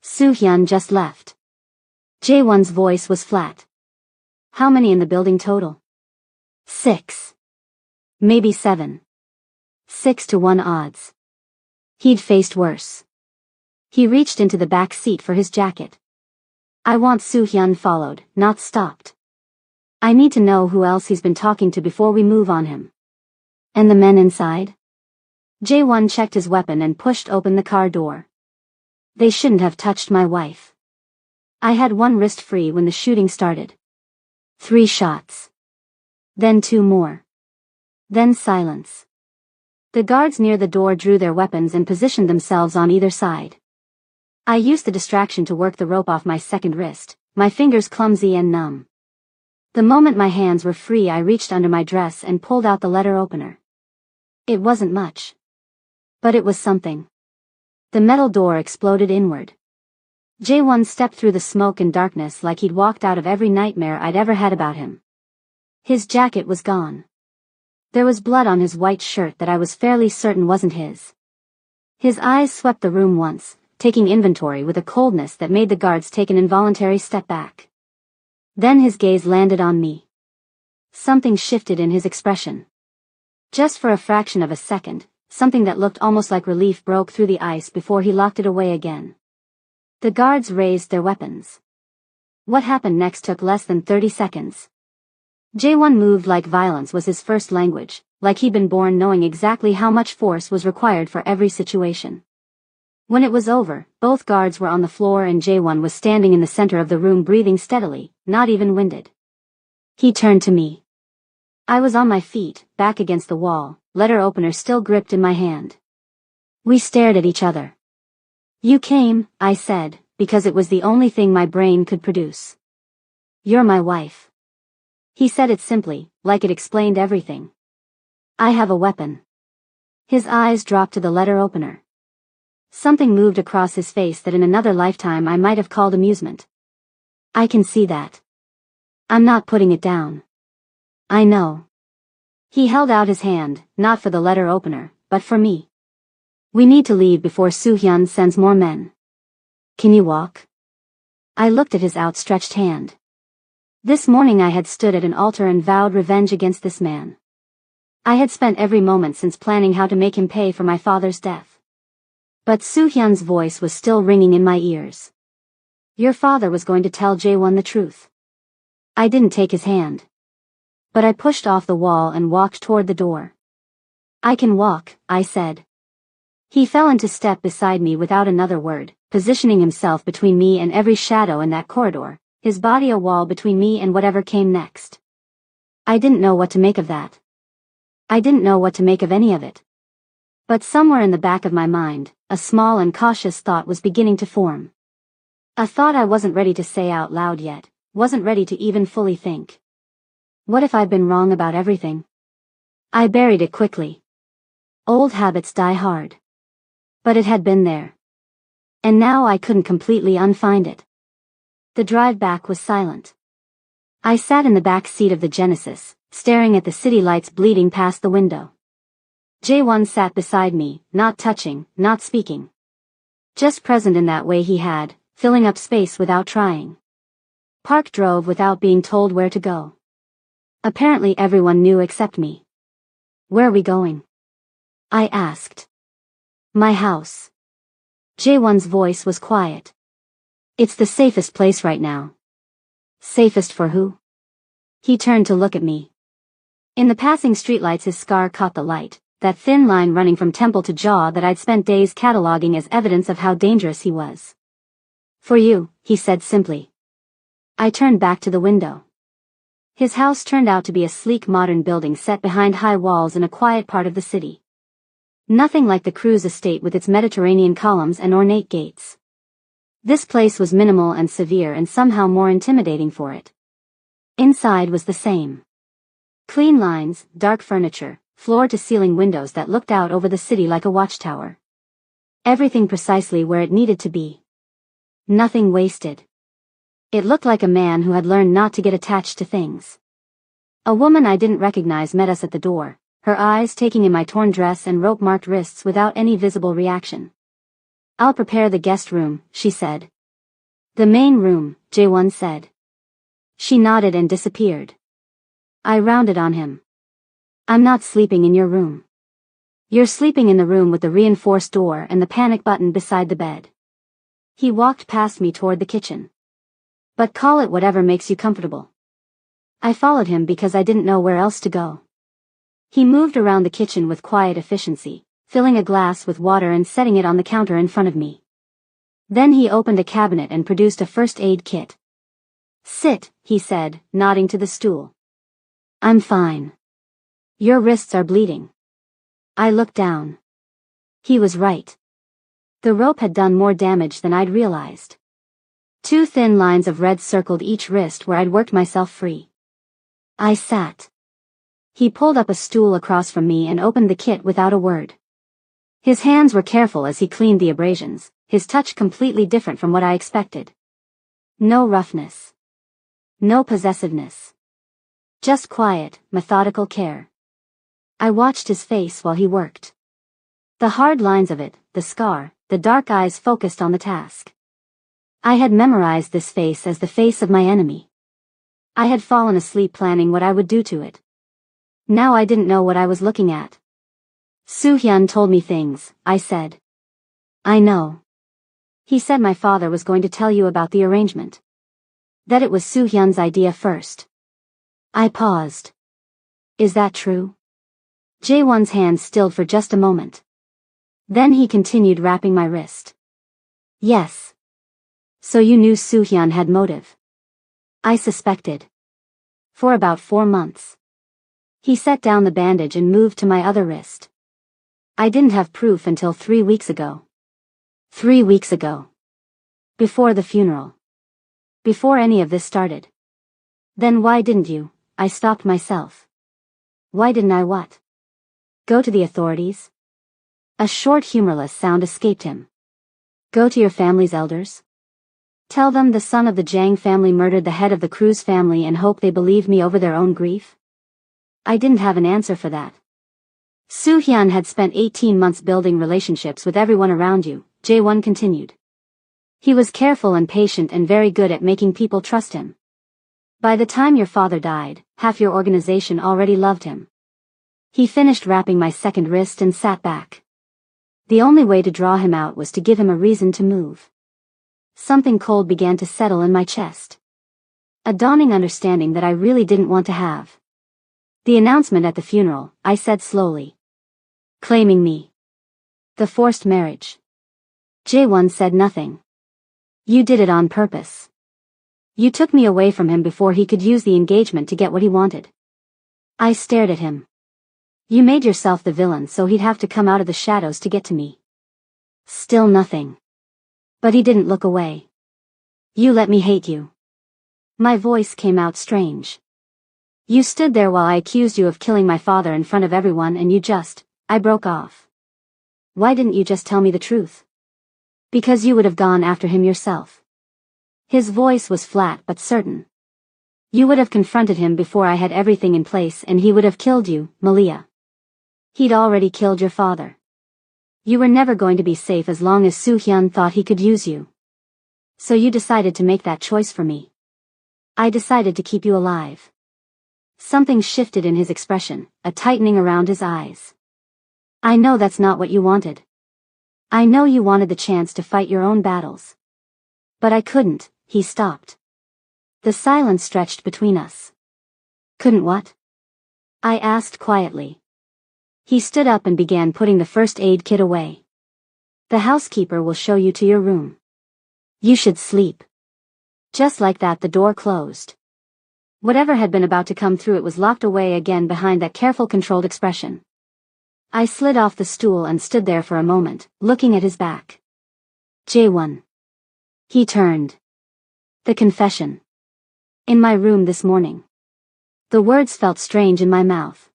Soo-hyun just left. Jae-won's voice was flat. How many in the building total? 6. Maybe 7. 6 to 1 odds. He'd faced worse. He reached into the back seat for his jacket. I want Soo-hyun followed, not stopped. I need to know who else he's been talking to before we move on him. And the men inside? Jae-won checked his weapon and pushed open the car door. They shouldn't have touched my wife. I had one wrist free when the shooting started. 3 shots. Then 2 more. Then silence. The guards near the door drew their weapons and positioned themselves on either side. I used the distraction to work the rope off my second wrist, my fingers clumsy and numb. The moment my hands were free, I reached under my dress and pulled out the letter opener. It wasn't much. But it was something. The metal door exploded inward. Jae-won stepped through the smoke and darkness like he'd walked out of every nightmare I'd ever had about him. His jacket was gone. There was blood on his white shirt that I was fairly certain wasn't his. His eyes swept the room once, taking inventory with a coldness that made the guards take an involuntary step back. Then his gaze landed on me. Something shifted in his expression. Just for a fraction of a second, something that looked almost like relief broke through the ice before he locked it away again. The guards raised their weapons. What happened next took less than 30 seconds. Jae-won moved like violence was his first language, like he'd been born knowing exactly how much force was required for every situation. When it was over, both guards were on the floor and Jae-won was standing in the center of the room breathing steadily, not even winded. He turned to me. I was on my feet, back against the wall, letter opener still gripped in my hand. We stared at each other. You came, I said, because it was the only thing my brain could produce. You're my wife. He said it simply, like it explained everything. I have a weapon. His eyes dropped to the letter opener. Something moved across his face that in another lifetime I might have called amusement. I can see that. I'm not putting it down. I know. He held out his hand, not for the letter opener, but for me. We need to leave before Soo-hyun sends more men. Can you walk? I looked at his outstretched hand. This morning I had stood at an altar and vowed revenge against this man. I had spent every moment since planning how to make him pay for my father's death. But Soo-hyun's voice was still ringing in my ears. Your father was going to tell Jae-won the truth. I didn't take his hand. But I pushed off the wall and walked toward the door. I can walk, I said. He fell into step beside me without another word, positioning himself between me and every shadow in that corridor, his body a wall between me and whatever came next. I didn't know what to make of that. I didn't know what to make of any of it. But somewhere in the back of my mind, a small and cautious thought was beginning to form. A thought I wasn't ready to say out loud yet, wasn't ready to even fully think. What if I'd been wrong about everything? I buried it quickly. Old habits die hard. But it had been there. And now I couldn't completely unfind it. The drive back was silent. I sat in the back seat of the Genesis, staring at the city lights bleeding past the window. Jae-won sat beside me, not touching, not speaking. Just present in that way he had, filling up space without trying. Park drove without being told where to go. Apparently everyone knew except me. Where are we going? I asked. My house. Jae-won's voice was quiet. It's the safest place right now. Safest for who? He turned to look at me. In the passing streetlights his scar caught the light, that thin line running from temple to jaw that I'd spent days cataloging as evidence of how dangerous he was. For you, he said simply. I turned back to the window. His house turned out to be a sleek modern building set behind high walls in a quiet part of the city. Nothing like the Cruz estate with its Mediterranean columns and ornate gates. This place was minimal and severe and somehow more intimidating for it. Inside was the same. Clean lines, dark furniture, floor-to-ceiling windows that looked out over the city like a watchtower. Everything precisely where it needed to be. Nothing wasted. It looked like a man who had learned not to get attached to things. A woman I didn't recognize met us at the door, her eyes taking in my torn dress and rope-marked wrists without any visible reaction. I'll prepare the guest room, she said. The main room, Jae-won said. She nodded and disappeared. I rounded on him. I'm not sleeping in your room. You're sleeping in the room with the reinforced door and the panic button beside the bed. He walked past me toward the kitchen. But call it whatever makes you comfortable. I followed him because I didn't know where else to go. He moved around the kitchen with quiet efficiency, filling a glass with water and setting it on the counter in front of me. Then he opened a cabinet and produced a first aid kit. "Sit," he said, nodding to the stool. "I'm fine. Your wrists are bleeding." I looked down. He was right. The rope had done more damage than I'd realized. 2 thin lines of red circled each wrist where I'd worked myself free. I sat. He pulled up a stool across from me and opened the kit without a word. His hands were careful as he cleaned the abrasions, his touch completely different from what I expected. No roughness. No possessiveness. Just quiet, methodical care. I watched his face while he worked. The hard lines of it, the scar, the dark eyes focused on the task. I had memorized this face as the face of my enemy. I had fallen asleep planning what I would do to it. Now I didn't know what I was looking at. "Soo-hyun told me things," I said. "I know. He said my father was going to tell you about the arrangement. That it was Soo-hyun's idea first." I paused. "Is that true?" Jae-won's hand stilled for just a moment. Then he continued wrapping my wrist. "Yes. So you knew Soo-hyun had motive?" I suspected. For about 4 months. He set down the bandage and moved to my other wrist. I didn't have proof until 3 weeks ago. 3 weeks ago. Before the funeral. Before any of this started. "Then why didn't you?" I stopped myself. "Why didn't I what?" "Go to the authorities?" A short humorless sound escaped him. "Go to your family's elders? Tell them the son of the Jang family murdered the head of the Cruz family and hope they believe me over their own grief?" I didn't have an answer for that. "Soo-hyun had spent 18 months building relationships with everyone around you," Jae-won continued. "He was careful and patient and very good at making people trust him. By the time your father died, half your organization already loved him." He finished wrapping my second wrist and sat back. The only way to draw him out was to give him a reason to move. Something cold began to settle in my chest. A dawning understanding that I really didn't want to have. "The announcement at the funeral," I said slowly. "Claiming me. The forced marriage." Jae-won said nothing. "You did it on purpose. You took me away from him before he could use the engagement to get what he wanted." I stared at him. "You made yourself the villain so he'd have to come out of the shadows to get to me." Still nothing. But he didn't look away. "You let me hate you." My voice came out strange. "You stood there while I accused you of killing my father in front of everyone and you just..." I broke off. "Why didn't you just tell me the truth?" "Because you would have gone after him yourself." His voice was flat but certain. "You would have confronted him before I had everything in place and he would have killed you, Malia. He'd already killed your father. You were never going to be safe as long as Soo-hyun thought he could use you. So you decided to make that choice for me. I decided to keep you alive." Something shifted in his expression, a tightening around his eyes. "I know that's not what you wanted. I know you wanted the chance to fight your own battles. But I couldn't." He stopped. The silence stretched between us. "Couldn't what?" I asked quietly. He stood up and began putting the first aid kit away. "The housekeeper will show you to your room. You should sleep." Just like that the door closed. Whatever had been about to come through it was locked away again behind that careful controlled expression. I slid off the stool and stood there for a moment, looking at his back. "Jae-won." He turned. "The confession. In my room this morning." The words felt strange in my mouth.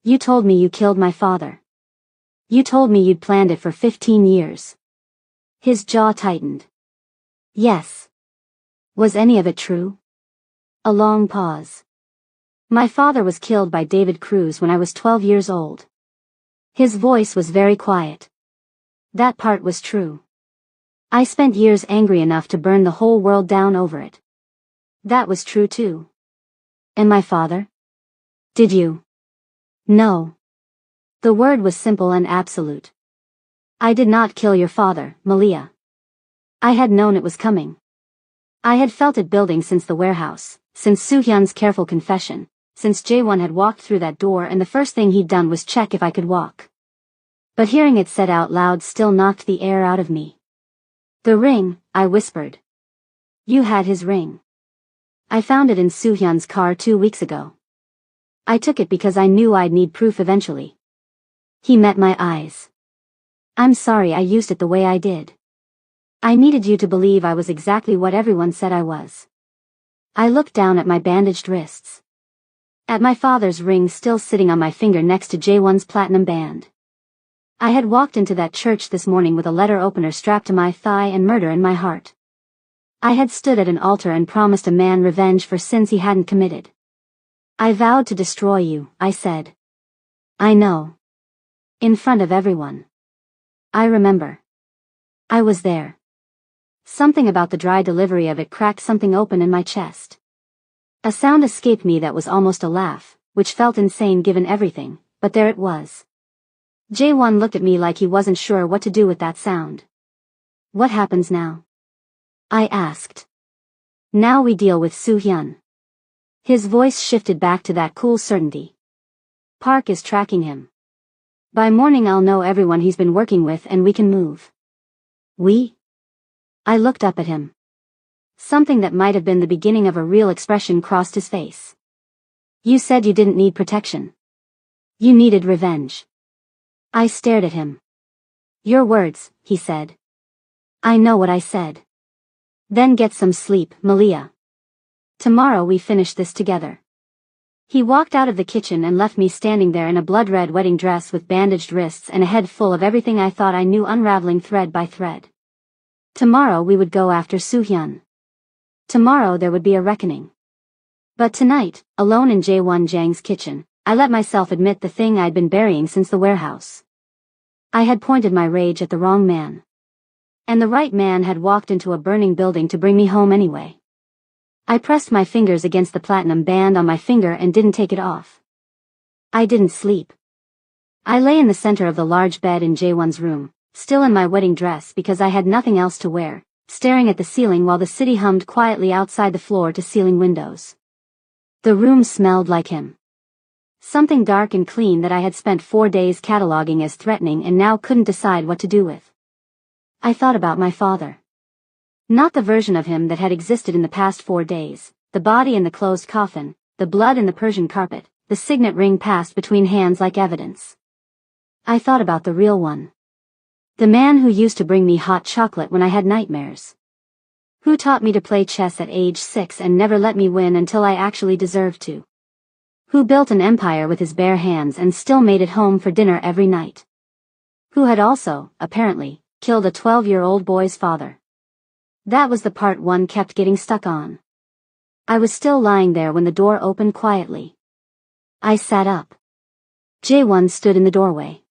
"You told me you killed my father. You told me you'd planned it for 15 years. His jaw tightened. "Yes. Was any of it true?" A long pause. "My father was killed by David Cruz when I was 12 years old." His voice was very quiet. "That part was true. I spent years angry enough to burn the whole world down over it. That was true too." "And my father? Did you?" "No." The word was simple and absolute. "I did not kill your father, Malia. I had known it was coming. I had felt it building since the warehouse, since Soo-hyun's careful confession, since Jae-won had walked through that door and the first thing he'd done was check if I could walk. But hearing it said out loud still knocked the air out of me. "The ring," I whispered. "You had his ring." "I found it in Soo-hyun's car 2 weeks ago. I took it because I knew I'd need proof eventually." He met my eyes. "I'm sorry I used it the way I did. I needed you to believe I was exactly what everyone said I was." I looked down at my bandaged wrists. At my father's ring still sitting on my finger next to Jae-won's platinum band. I had walked into that church this morning with a letter opener strapped to my thigh and murder in my heart. I had stood at an altar and promised a man revenge for sins he hadn't committed. "I vowed to destroy you," I said. "I know. In front of everyone. I remember. I was there." Something about the dry delivery of it cracked something open in my chest. A sound escaped me that was almost a laugh, which felt insane given everything, but there it was. Jae-won looked at me like he wasn't sure what to do with that sound. "What happens now?" I asked. "Now we deal with Soo-hyun." His voice shifted back to that cool certainty. "Park is tracking him. By morning I'll know everyone he's been working with and we can move." "We?" I looked up at him. Something that might have been the beginning of a real expression crossed his face. "You said you didn't need protection. You needed revenge." I stared at him. "Your words," he said. "I know what I said." "Then get some sleep, Malia. Tomorrow we finish this together." He walked out of the kitchen and left me standing there in a blood-red wedding dress with bandaged wrists and a head full of everything I thought I knew unraveling thread by thread. Tomorrow we would go after Soo-hyun. Tomorrow there would be a reckoning. But tonight, alone in Jae-won Jang's kitchen, I let myself admit the thing I'd been burying since the warehouse. I had pointed my rage at the wrong man. And the right man had walked into a burning building to bring me home anyway. I pressed my fingers against the platinum band on my finger and didn't take it off. I didn't sleep. I lay in the center of the large bed in Jae-won's room, still in my wedding dress because I had nothing else to wear, staring at the ceiling while the city hummed quietly outside the floor-to-ceiling windows. The room smelled like him. Something dark and clean that I had spent 4 days cataloging as threatening and now couldn't decide what to do with. I thought about my father. Not the version of him that had existed in the past 4 days, the body in the closed coffin, the blood in the Persian carpet, the signet ring passed between hands like evidence. I thought about the real one. The man who used to bring me hot chocolate when I had nightmares. Who taught me to play chess at age 6 and never let me win until I actually deserved to. Who built an empire with his bare hands and still made it home for dinner every night. Who had also, apparently, killed a 12-year-old boy's father. That was the part one kept getting stuck on. I was still lying there when the door opened quietly. I sat up. Jae-won stood in the doorway.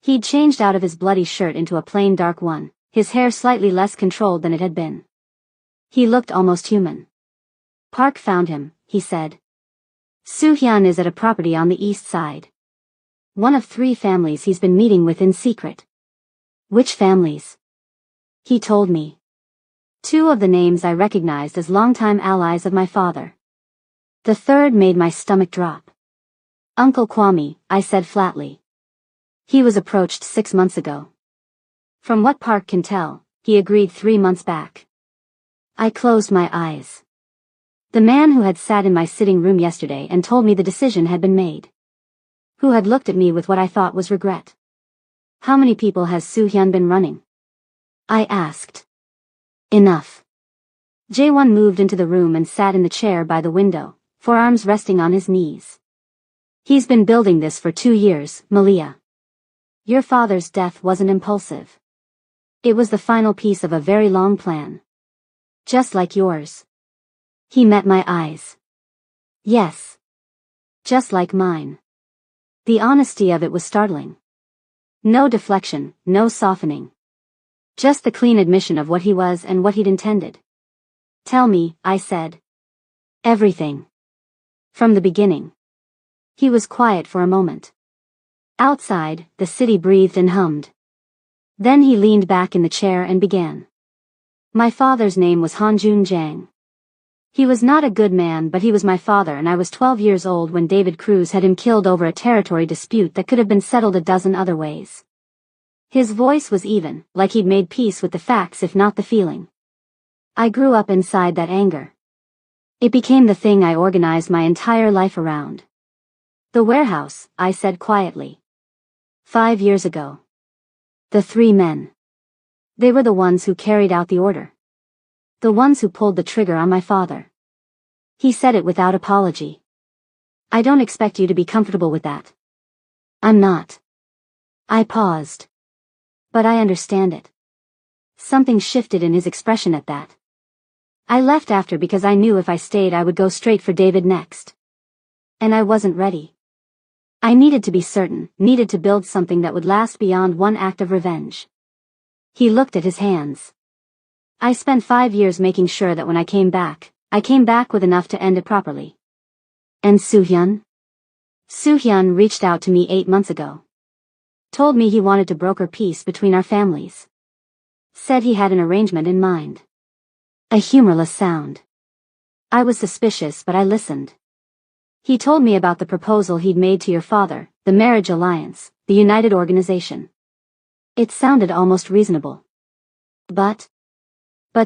He'd changed out of his bloody shirt into a plain dark one, his hair slightly less controlled than it had been. He looked almost human. "Park found him," he said. "Soo-hyun is at a property on the east side. One of 3 families he's been meeting with in secret." "Which families?" He told me. 2 of the names I recognized as longtime allies of my father. The third made my stomach drop. "Uncle Kwame," I said flatly. "He was approached 6 months ago." "From what Park can tell, he agreed 3 months back." I closed my eyes. The man who had sat in my sitting room yesterday and told me the decision had been made. Who had looked at me with what I thought was regret. "How many people has Soo-hyun been running?" I asked. "Enough." Jae-won moved into the room and sat in the chair by the window, forearms resting on his knees. "He's been building this for 2 years, Malia. Your father's death wasn't impulsive. It was the final piece of a very long plan. Just like yours." He met my eyes. "Yes. Just like mine." The honesty of it was startling. No deflection, no softening. Just the clean admission of what he was and what he'd intended. "Tell me," I said. "Everything. From the beginning." He was quiet for a moment. Outside, the city breathed and hummed. Then he leaned back in the chair and began. "My father's name was Hanjun Jang. He was not a good man, but he was my father, and I was 12 years old when David Cruz had him killed over a territory dispute that could have been settled a dozen other ways. His voice was even, like he'd made peace with the facts if not the feeling. I grew up inside that anger. It became the thing I organized my entire life around. The warehouse, I said quietly. 5 years ago. The 3 men. They were the ones who carried out the order. The ones who pulled the trigger on my father. He said it without apology. I don't expect you to be comfortable with that. I'm not. I paused. But I understand it. Something shifted in his expression at that. I left after because I knew if I stayed I would go straight for David next. And I wasn't ready. I needed to be certain, needed to build something that would last beyond one act of revenge. He looked at his hands. I spent 5 years making sure that when I came back with enough to end it properly. And Soo-hyun? Soo-hyun reached out to me 8 months ago. Told me he wanted to broker peace between our families. Said he had an arrangement in mind. A humorless sound. I was suspicious, but I listened. He told me about the proposal he'd made to your father, the marriage alliance, the united organization. It sounded almost reasonable. But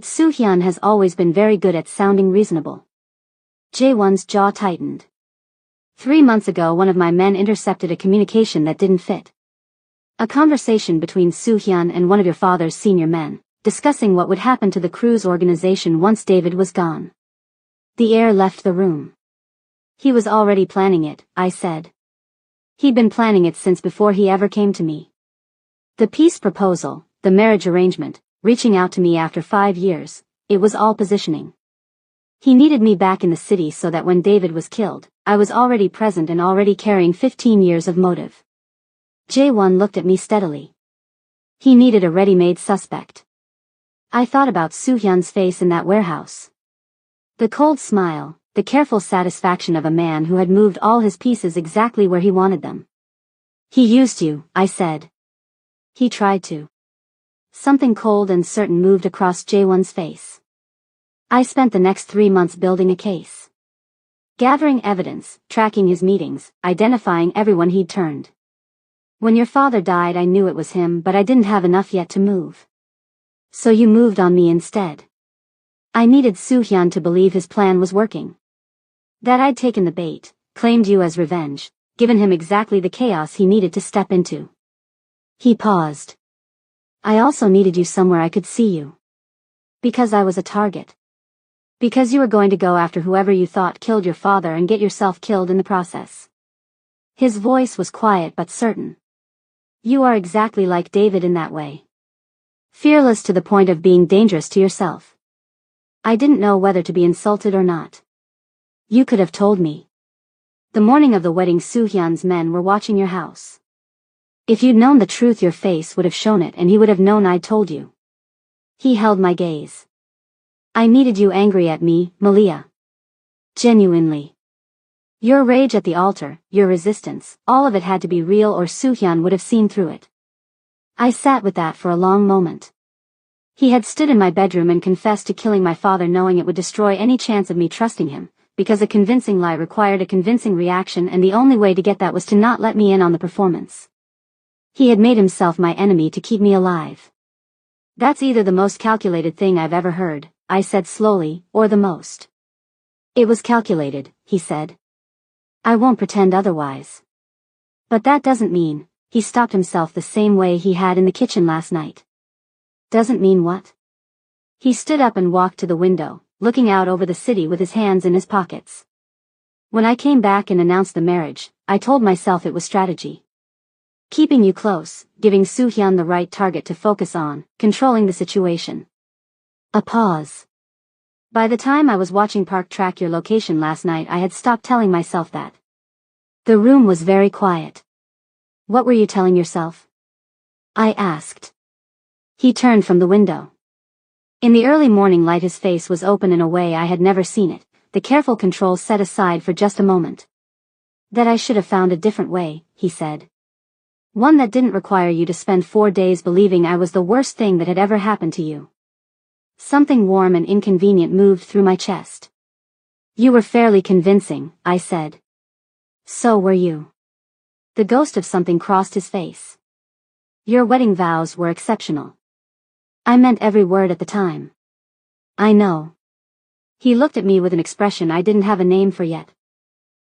Soo-hyun has always been very good at sounding reasonable. Jae-won's jaw tightened. 3 months ago one of my men intercepted a communication that didn't fit. A conversation between Soo-hyun and one of your father's senior men, discussing what would happen to the Cruz organization once David was gone. The air left the room. He was already planning it, I said. He'd been planning it since before he ever came to me. The peace proposal, the marriage arrangement, reaching out to me after 5 years, it was all positioning. He needed me back in the city so that when David was killed, I was already present and already carrying 15 years of motive. Jae-won looked at me steadily. He needed a ready-made suspect. I thought about Soo-hyun's face in that warehouse. The cold smile, the careful satisfaction of a man who had moved all his pieces exactly where he wanted them. He used you, I said. He tried to. Something cold and certain moved across Jae-won's face. I spent the next 3 months building a case. Gathering evidence, tracking his meetings, identifying everyone he'd turned. When your father died I knew it was him, but I didn't have enough yet to move. So you moved on me instead. I needed Soo-hyun to believe his plan was working. That I'd taken the bait, claimed you as revenge, given him exactly the chaos he needed to step into. He paused. I also needed you somewhere I could see you. Because I was a target. Because you were going to go after whoever you thought killed your father and get yourself killed in the process. His voice was quiet but certain. You are exactly like David in that way. Fearless to the point of being dangerous to yourself. I didn't know whether to be insulted or not. You could have told me. The morning of the wedding Soo-hyun's men were watching your house. If you'd known the truth your face would have shown it and he would have known I'd told you. He held my gaze. I needed you angry at me, Malia. Genuinely. Your rage at the altar, your resistance, all of it had to be real or Soo-hyun would have seen through it. I sat with that for a long moment. He had stood in my bedroom and confessed to killing my father knowing it would destroy any chance of me trusting him, because a convincing lie required a convincing reaction and the only way to get that was to not let me in on the performance. He had made himself my enemy to keep me alive. That's either the most calculated thing I've ever heard, I said slowly, or the most. It was calculated, he said. I won't pretend otherwise. But that doesn't mean, he stopped himself the same way he had in the kitchen last night. Doesn't mean what? He stood up and walked to the window, looking out over the city with his hands in his pockets. When I came back and announced the marriage, I told myself it was strategy. Keeping you close, giving Soo-hyun the right target to focus on, controlling the situation. A pause. By the time I was watching Park track your location last night I had stopped telling myself that. The room was very quiet. What were you telling yourself? I asked. He turned from the window. In the early morning light his face was open in a way I had never seen it, the careful control set aside for just a moment. That I should have found a different way, he said. One that didn't require you to spend 4 days believing I was the worst thing that had ever happened to you. Something warm and inconvenient moved through my chest. You were fairly convincing, I said. So were you. The ghost of something crossed his face. Your wedding vows were exceptional. I meant every word at the time. I know. He looked at me with an expression I didn't have a name for yet.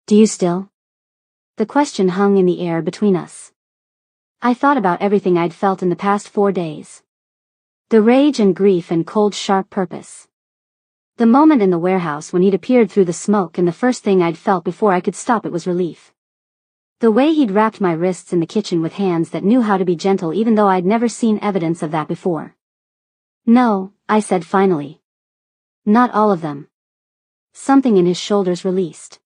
Do you still? The question hung in the air between us. I thought about everything I'd felt in the past 4 days. The rage and grief and cold sharp purpose. The moment in the warehouse when he'd appeared through the smoke, and the first thing I'd felt before I could stop it was relief. The way he'd wrapped my wrists in the kitchen with hands that knew how to be gentle even though I'd never seen evidence of that before. No, I said finally. Not all of them. Something in his shoulders released.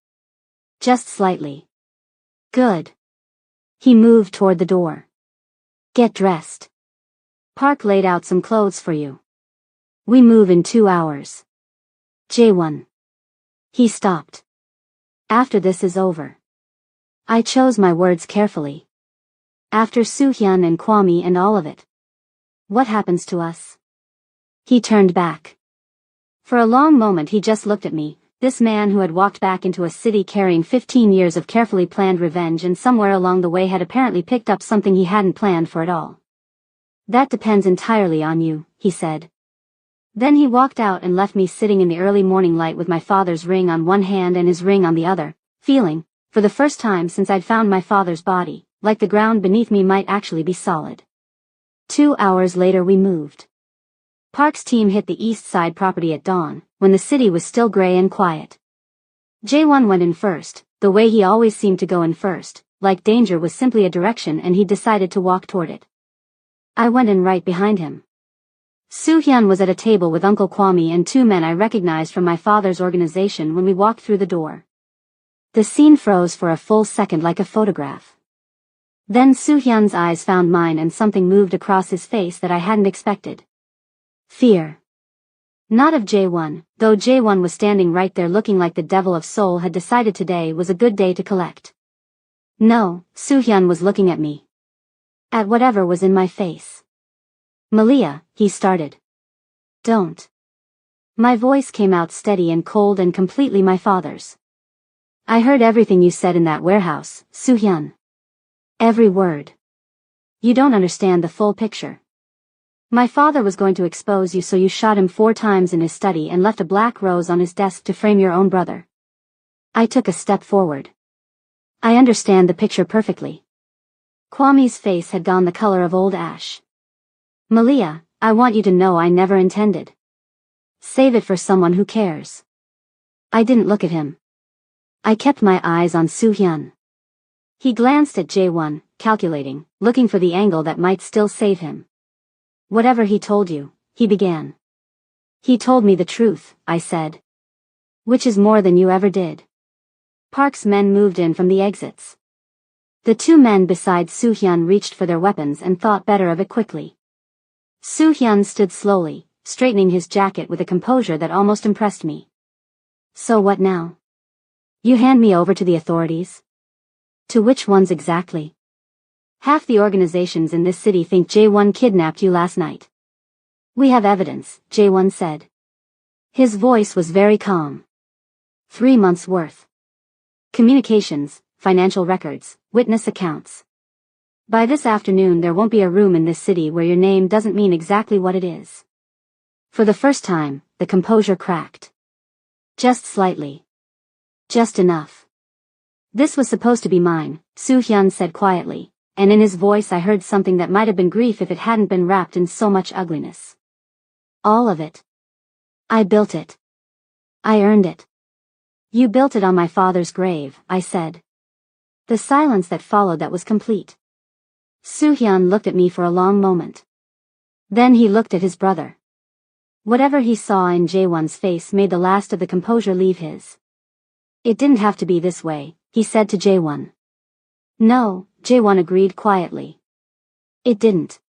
Just slightly. Good. He moved toward the door. Get dressed. Park laid out some clothes for you. We move in 2 hours. J1. He stopped. After this is over. I chose my words carefully. After Soo-hyun and Kwame and all of it. What happens to us? He turned back. For a long moment he just looked at me, this man who had walked back into a city carrying 15 years of carefully planned revenge and somewhere along the way had apparently picked up something he hadn't planned for at all. That depends entirely on you, he said. Then he walked out and left me sitting in the early morning light with my father's ring on one hand and his ring on the other, feeling, for the first time since I'd found my father's body, like the ground beneath me might actually be solid. 2 hours later we moved. Park's team hit the east side property at dawn, when the city was still gray and quiet. J1 went in first, the way he always seemed to go in first, like danger was simply a direction and he decided to walk toward it. I went in right behind him. Soo-hyun was at a table with Uncle Kwame and 2 men I recognized from my father's organization when we walked through the door. The scene froze for a full second like a photograph. Then Soo-hyun's eyes found mine and something moved across his face that I hadn't expected. Fear. Not of J1, though J1 was standing right there looking like the devil of Seoul had decided today was a good day to collect. No, Soo-hyun was looking at me. At whatever was in my face. Malia, he started. Don't. My voice came out steady and cold and completely my father's. I heard everything you said in that warehouse, Soo-hyun. Every word. You don't understand the full picture. My father was going to expose you, so you shot him 4 times in his study and left a black rose on his desk to frame your own brother. I took a step forward. I understand the picture perfectly. Kwame's face had gone the color of old ash. Malia, I want you to know I never intended. Save it for someone who cares. I didn't look at him. I kept my eyes on Soo-hyun. He glanced at J1, calculating, looking for the angle that might still save him. Whatever he told you, he began. He told me the truth, I said. Which is more than you ever did. Park's men moved in from the exits. The 2 men beside Soo-hyun reached for their weapons and thought better of it quickly. Soo-hyun stood slowly, straightening his jacket with a composure that almost impressed me. So what now? You hand me over to the authorities? To which ones exactly? Half the organizations in this city think J1 kidnapped you last night. We have evidence, J1 said. His voice was very calm. 3 months' worth. Communications, financial records, witness accounts. By this afternoon there won't be a room in this city where your name doesn't mean exactly what it is. For the first time, the composure cracked. Just slightly. Just enough. This was supposed to be mine, Soo-hyun said quietly, and in his voice I heard something that might have been grief if it hadn't been wrapped in so much ugliness. All of it. I built it. I earned it. You built it on my father's grave, I said. The silence that followed that was complete. Soo-hyun looked at me for a long moment. Then he looked at his brother. Whatever he saw in J1's face made the last of the composure leave his. It didn't have to be this way, he said to J1. No, J1 agreed quietly. It didn't.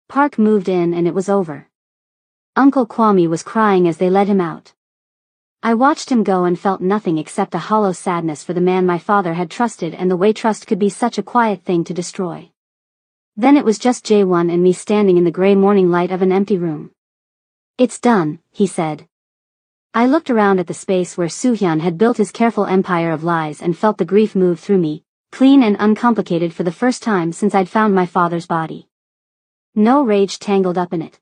Park moved in and it was over. Uncle Kwame was crying as they led him out. I watched him go and felt nothing except a hollow sadness for the man my father had trusted and the way trust could be such a quiet thing to destroy. Then it was just J1 and me standing in the gray morning light of an empty room. It's done, he said. I looked around at the space where Soo-hyun had built his careful empire of lies and felt the grief move through me, clean and uncomplicated for the first time since I'd found my father's body. No rage tangled up in it.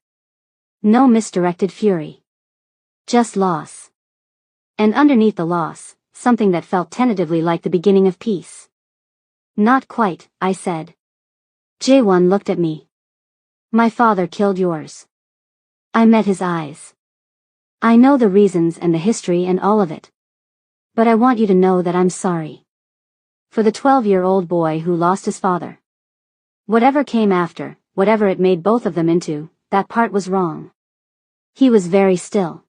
No misdirected fury. Just loss. And underneath the loss, something that felt tentatively like the beginning of peace. Not quite, I said. Jae-won looked at me. My father killed yours. I met his eyes. I know the reasons and the history and all of it. But I want you to know that I'm sorry. For the 12-year-old boy who lost his father. Whatever came after, whatever it made both of them into, that part was wrong. He was very still.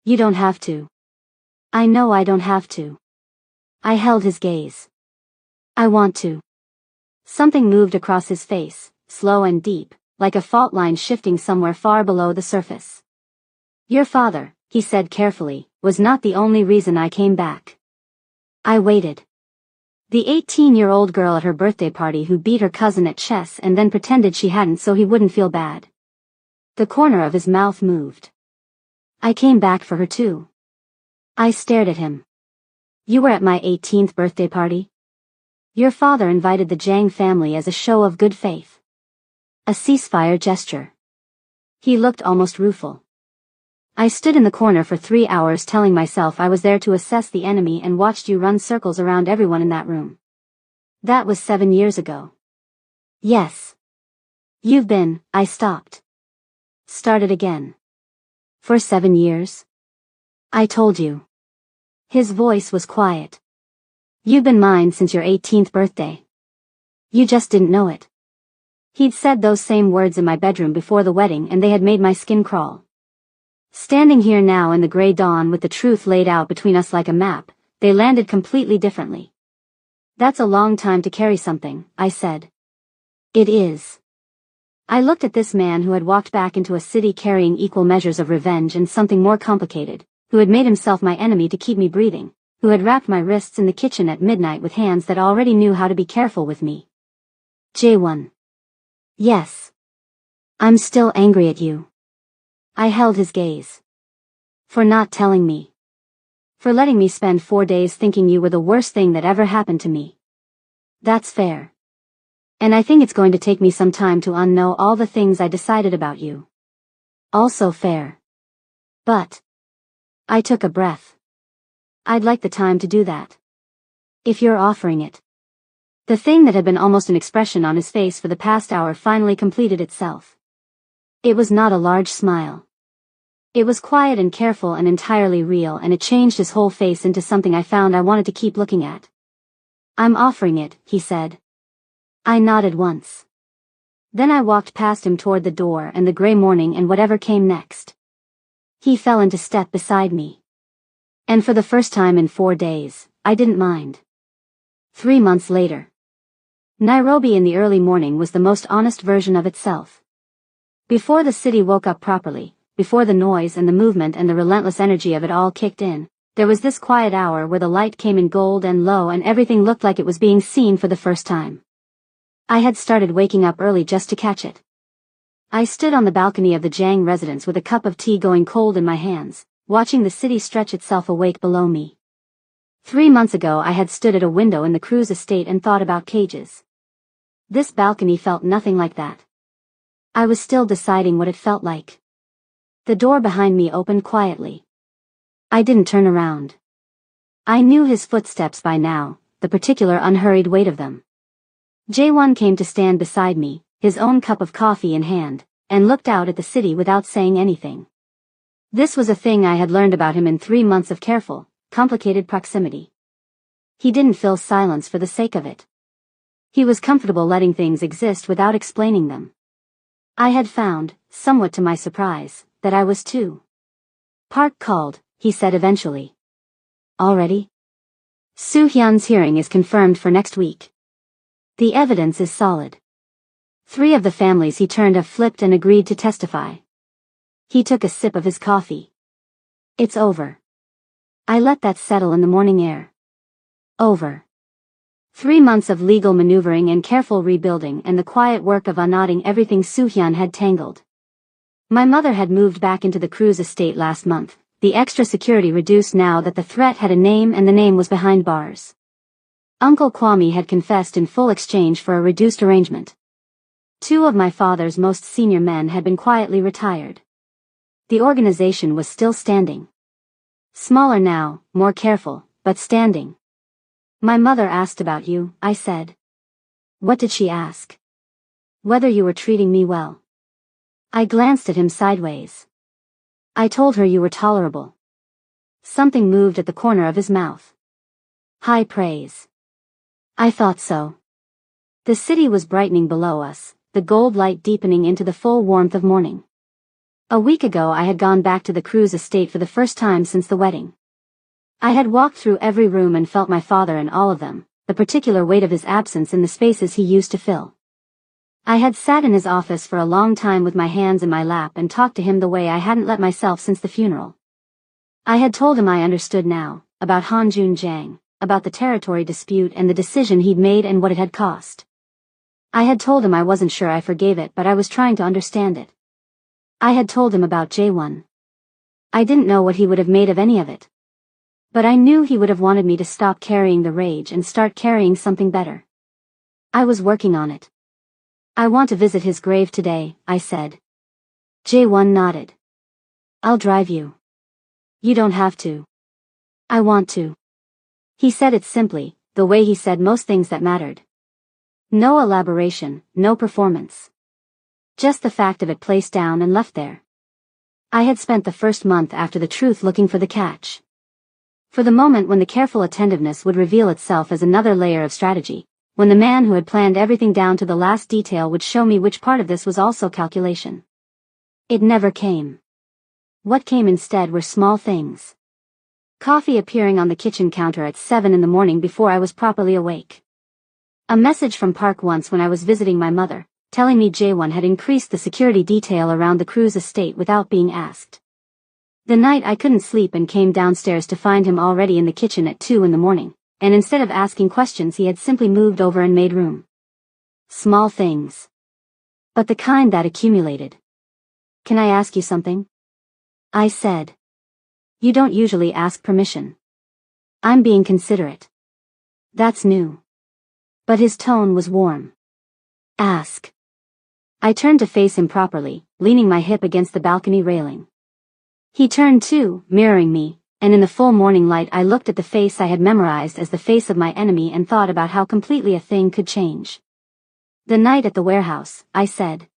You don't have to. I know I don't have to. I held his gaze. I want to. Something moved across his face, slow and deep, like a fault line shifting somewhere far below the surface. Your father, he said carefully, was not the only reason I came back. I waited. The 18-year-old girl at her birthday party who beat her cousin at chess and then pretended she hadn't so he wouldn't feel bad. The corner of his mouth moved. I came back for her too. I stared at him. You were at my 18th birthday party? Your father invited the Jang family as a show of good faith. A ceasefire gesture. He looked almost rueful. I stood in the corner for 3 hours telling myself I was there to assess the enemy and watched you run circles around everyone in that room. That was 7 years ago. Yes. You've been, I stopped. Started again. For 7 years? I told you. His voice was quiet. You've been mine since your 18th birthday. You just didn't know it. He'd said those same words in my bedroom before the wedding and they had made my skin crawl. Standing here now in the gray dawn with the truth laid out between us like a map, they landed completely differently. That's a long time to carry something, I said. It is. I looked at this man who had walked back into a city carrying equal measures of revenge and something more complicated, who had made himself my enemy to keep me breathing, who had wrapped my wrists in the kitchen at midnight with hands that already knew how to be careful with me. Jae-won. Yes. I'm still angry at you. I held his gaze. For not telling me. For letting me spend 4 days thinking you were the worst thing that ever happened to me. That's fair. And I think it's going to take me some time to unknow all the things I decided about you. Also fair. But. I took a breath. I'd like the time to do that. If you're offering it. The thing that had been almost an expression on his face for the past hour finally completed itself. It was not a large smile. It was quiet and careful and entirely real, and it changed his whole face into something I found I wanted to keep looking at. I'm offering it, he said. I nodded once. Then I walked past him toward the door and the gray morning and whatever came next. He fell into step beside me. And for the first time in 4 days, I didn't mind. 3 months later. Nairobi in the early morning was the most honest version of itself. Before the city woke up properly, before the noise and the movement and the relentless energy of it all kicked in, there was this quiet hour where the light came in gold and low and everything looked like it was being seen for the first time. I had started waking up early just to catch it. I stood on the balcony of the Jang residence with a cup of tea going cold in my hands, watching the city stretch itself awake below me. 3 months ago I had stood at a window in the Cruz estate and thought about cages. This balcony felt nothing like that. I was still deciding what it felt like. The door behind me opened quietly. I didn't turn around. I knew his footsteps by now, the particular unhurried weight of them. Jae-won came to stand beside me, his own cup of coffee in hand, and looked out at the city without saying anything. This was a thing I had learned about him in 3 months of careful, complicated proximity. He didn't fill silence for the sake of it. He was comfortable letting things exist without explaining them. I had found, somewhat to my surprise, that I was too. Park called, he said eventually. Already? Soo-hyun's hearing is confirmed for next week. The evidence is solid. 3 of the families he turned have flipped and agreed to testify. He took a sip of his coffee. It's over. I let that settle in the morning air. Over. 3 months of legal maneuvering and careful rebuilding and the quiet work of unknotting everything Soo-hyun had tangled. My mother had moved back into the Cruz estate last month, the extra security reduced now that the threat had a name and the name was behind bars. Uncle Kwame had confessed in full exchange for a reduced arrangement. 2 of my father's most senior men had been quietly retired. The organization was still standing. Smaller now, more careful, but standing. My mother asked about you, I said. What did she ask? Whether you were treating me well. I glanced at him sideways. I told her you were tolerable. Something moved at the corner of his mouth. High praise. I thought so. The city was brightening below us, the gold light deepening into the full warmth of morning. A week ago I had gone back to the Cruz estate for the first time since the wedding. I had walked through every room and felt my father in all of them, the particular weight of his absence in the spaces he used to fill. I had sat in his office for a long time with my hands in my lap and talked to him the way I hadn't let myself since the funeral. I had told him I understood now, about Hanjun Jiang, about the territory dispute and the decision he'd made and what it had cost. I had told him I wasn't sure I forgave it, but I was trying to understand it. I had told him about J1. I didn't know what he would have made of any of it. But I knew he would have wanted me to stop carrying the rage and start carrying something better. I was working on it. I want to visit his grave today, I said. J1 nodded. I'll drive you. You don't have to. I want to. He said it simply, the way he said most things that mattered. No elaboration, no performance. Just the fact of it placed down and left there. I had spent the first month after the truth looking for the catch. For the moment when the careful attentiveness would reveal itself as another layer of strategy, when the man who had planned everything down to the last detail would show me which part of this was also calculation. It never came. What came instead were small things. Coffee appearing on the kitchen counter at 7 in the morning before I was properly awake. A message from Park once when I was visiting my mother, telling me J1 had increased the security detail around the Cruz estate without being asked. The night I couldn't sleep and came downstairs to find him already in the kitchen at 2 in the morning, and instead of asking questions he had simply moved over and made room. Small things. But the kind that accumulated. Can I ask you something? I said. You don't usually ask permission. I'm being considerate. That's new. But his tone was warm. Ask. I turned to face him properly, leaning my hip against the balcony railing. He turned too, mirroring me, and in the full morning light I looked at the face I had memorized as the face of my enemy and thought about how completely a thing could change. The night at the warehouse, I said.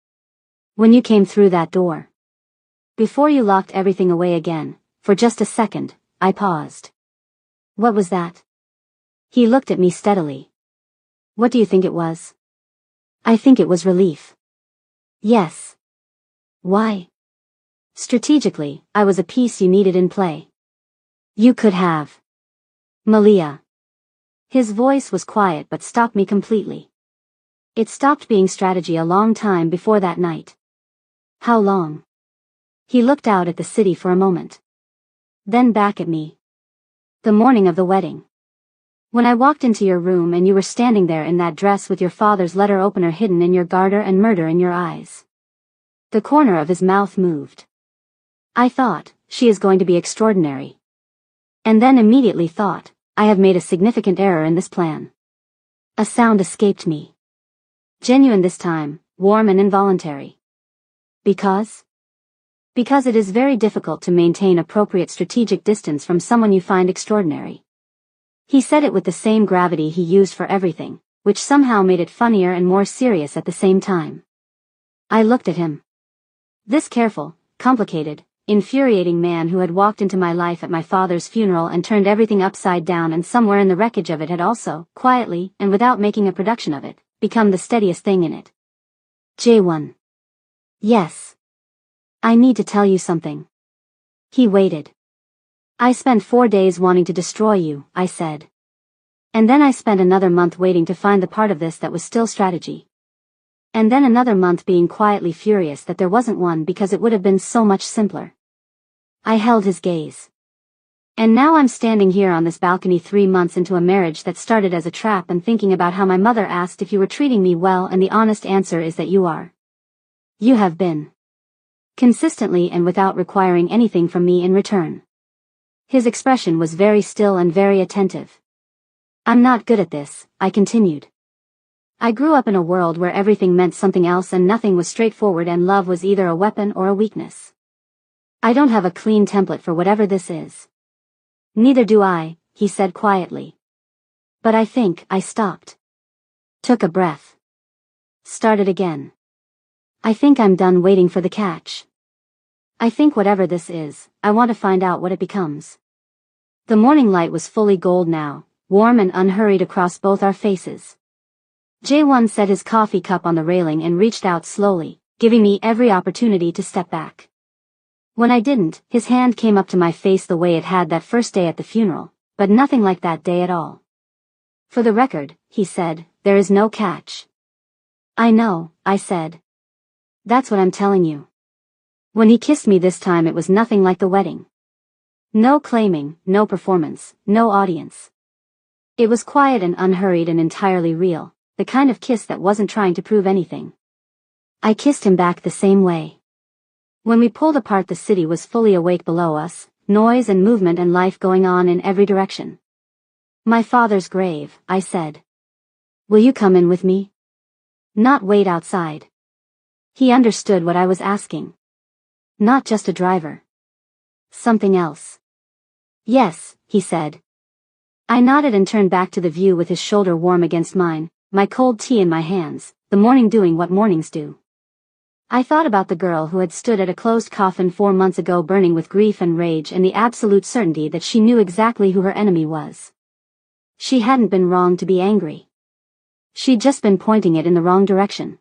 When you came through that door. Before you locked everything away again, for just a second, I paused. What was that? He looked at me steadily. What do you think it was? I think it was relief. Yes. Why? Strategically, I was a piece you needed in play. You could have. Malia. His voice was quiet but stopped me completely. It stopped being strategy a long time before that night. How long? He looked out at the city for a moment. Then back at me. The morning of the wedding. When I walked into your room and you were standing there in that dress with your father's letter opener hidden in your garter and murder in your eyes. The corner of his mouth moved. I thought, she is going to be extraordinary. And then immediately thought, I have made a significant error in this plan. A sound escaped me. Genuine this time, warm and involuntary. Because? Because it is very difficult to maintain appropriate strategic distance from someone you find extraordinary. He said it with the same gravity he used for everything, which somehow made it funnier and more serious at the same time. I looked at him. This careful, complicated, infuriating man who had walked into my life at my father's funeral and turned everything upside down and somewhere in the wreckage of it had also, quietly and without making a production of it, become the steadiest thing in it. J1. Yes. I need to tell you something. He waited. I spent 4 days wanting to destroy you, I said. And then I spent another month waiting to find the part of this that was still strategy. And then another month being quietly furious that there wasn't one because it would have been so much simpler. I held his gaze. And now I'm standing here on this balcony 3 months into a marriage that started as a trap and thinking about how my mother asked if you were treating me well and the honest answer is that you are. You have been. Consistently and without requiring anything from me in return. His expression was very still and very attentive. I'm not good at this, I continued. I grew up in a world where everything meant something else and nothing was straightforward and love was either a weapon or a weakness. I don't have a clean template for whatever this is. Neither do I, he said quietly. But I think I stopped. Took a breath. Started again. I think I'm done waiting for the catch. I think whatever this is, I want to find out what it becomes. The morning light was fully gold now, warm and unhurried across both our faces. J1 set his coffee cup on the railing and reached out slowly, giving me every opportunity to step back. When I didn't, his hand came up to my face the way it had that first day at the funeral, but nothing like that day at all. For the record, he said, there is no catch. I know, I said. That's what I'm telling you. When he kissed me this time it was nothing like the wedding. No claiming, no performance, no audience. It was quiet and unhurried and entirely real, the kind of kiss that wasn't trying to prove anything. I kissed him back the same way. When we pulled apart the city was fully awake below us, noise and movement and life going on in every direction. My father's grave, I said. Will you come in with me? Not wait outside. He understood what I was asking. Not just a driver. Something else. Yes, he said. I nodded and turned back to the view with his shoulder warm against mine, my cold tea in my hands, the morning doing what mornings do. I thought about the girl who had stood at a closed coffin 4 months ago burning with grief and rage and the absolute certainty that she knew exactly who her enemy was. She hadn't been wrong to be angry. She'd just been pointing it in the wrong direction.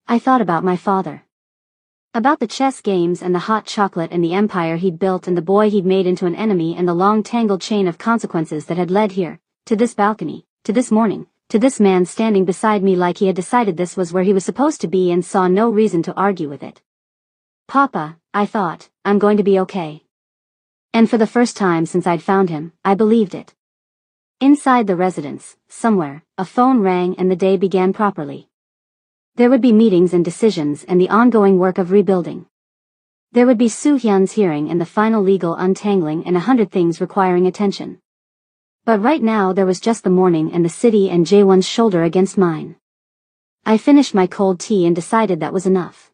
I thought about my father. About the chess games and the hot chocolate and the empire he'd built and the boy he'd made into an enemy and the long tangled chain of consequences that had led here, to this balcony, to this morning, to this man standing beside me like he had decided this was where he was supposed to be and saw no reason to argue with it. Papa, I thought, I'm going to be okay. And for the first time since I'd found him, I believed it. Inside the residence, somewhere, a phone rang and the day began properly. There would be meetings and decisions and the ongoing work of rebuilding. There would be Soo-hyun's hearing and the final legal untangling and 100 things requiring attention. But right now there was just the morning and the city and Jaewon's shoulder against mine. I finished my cold tea and decided that was enough.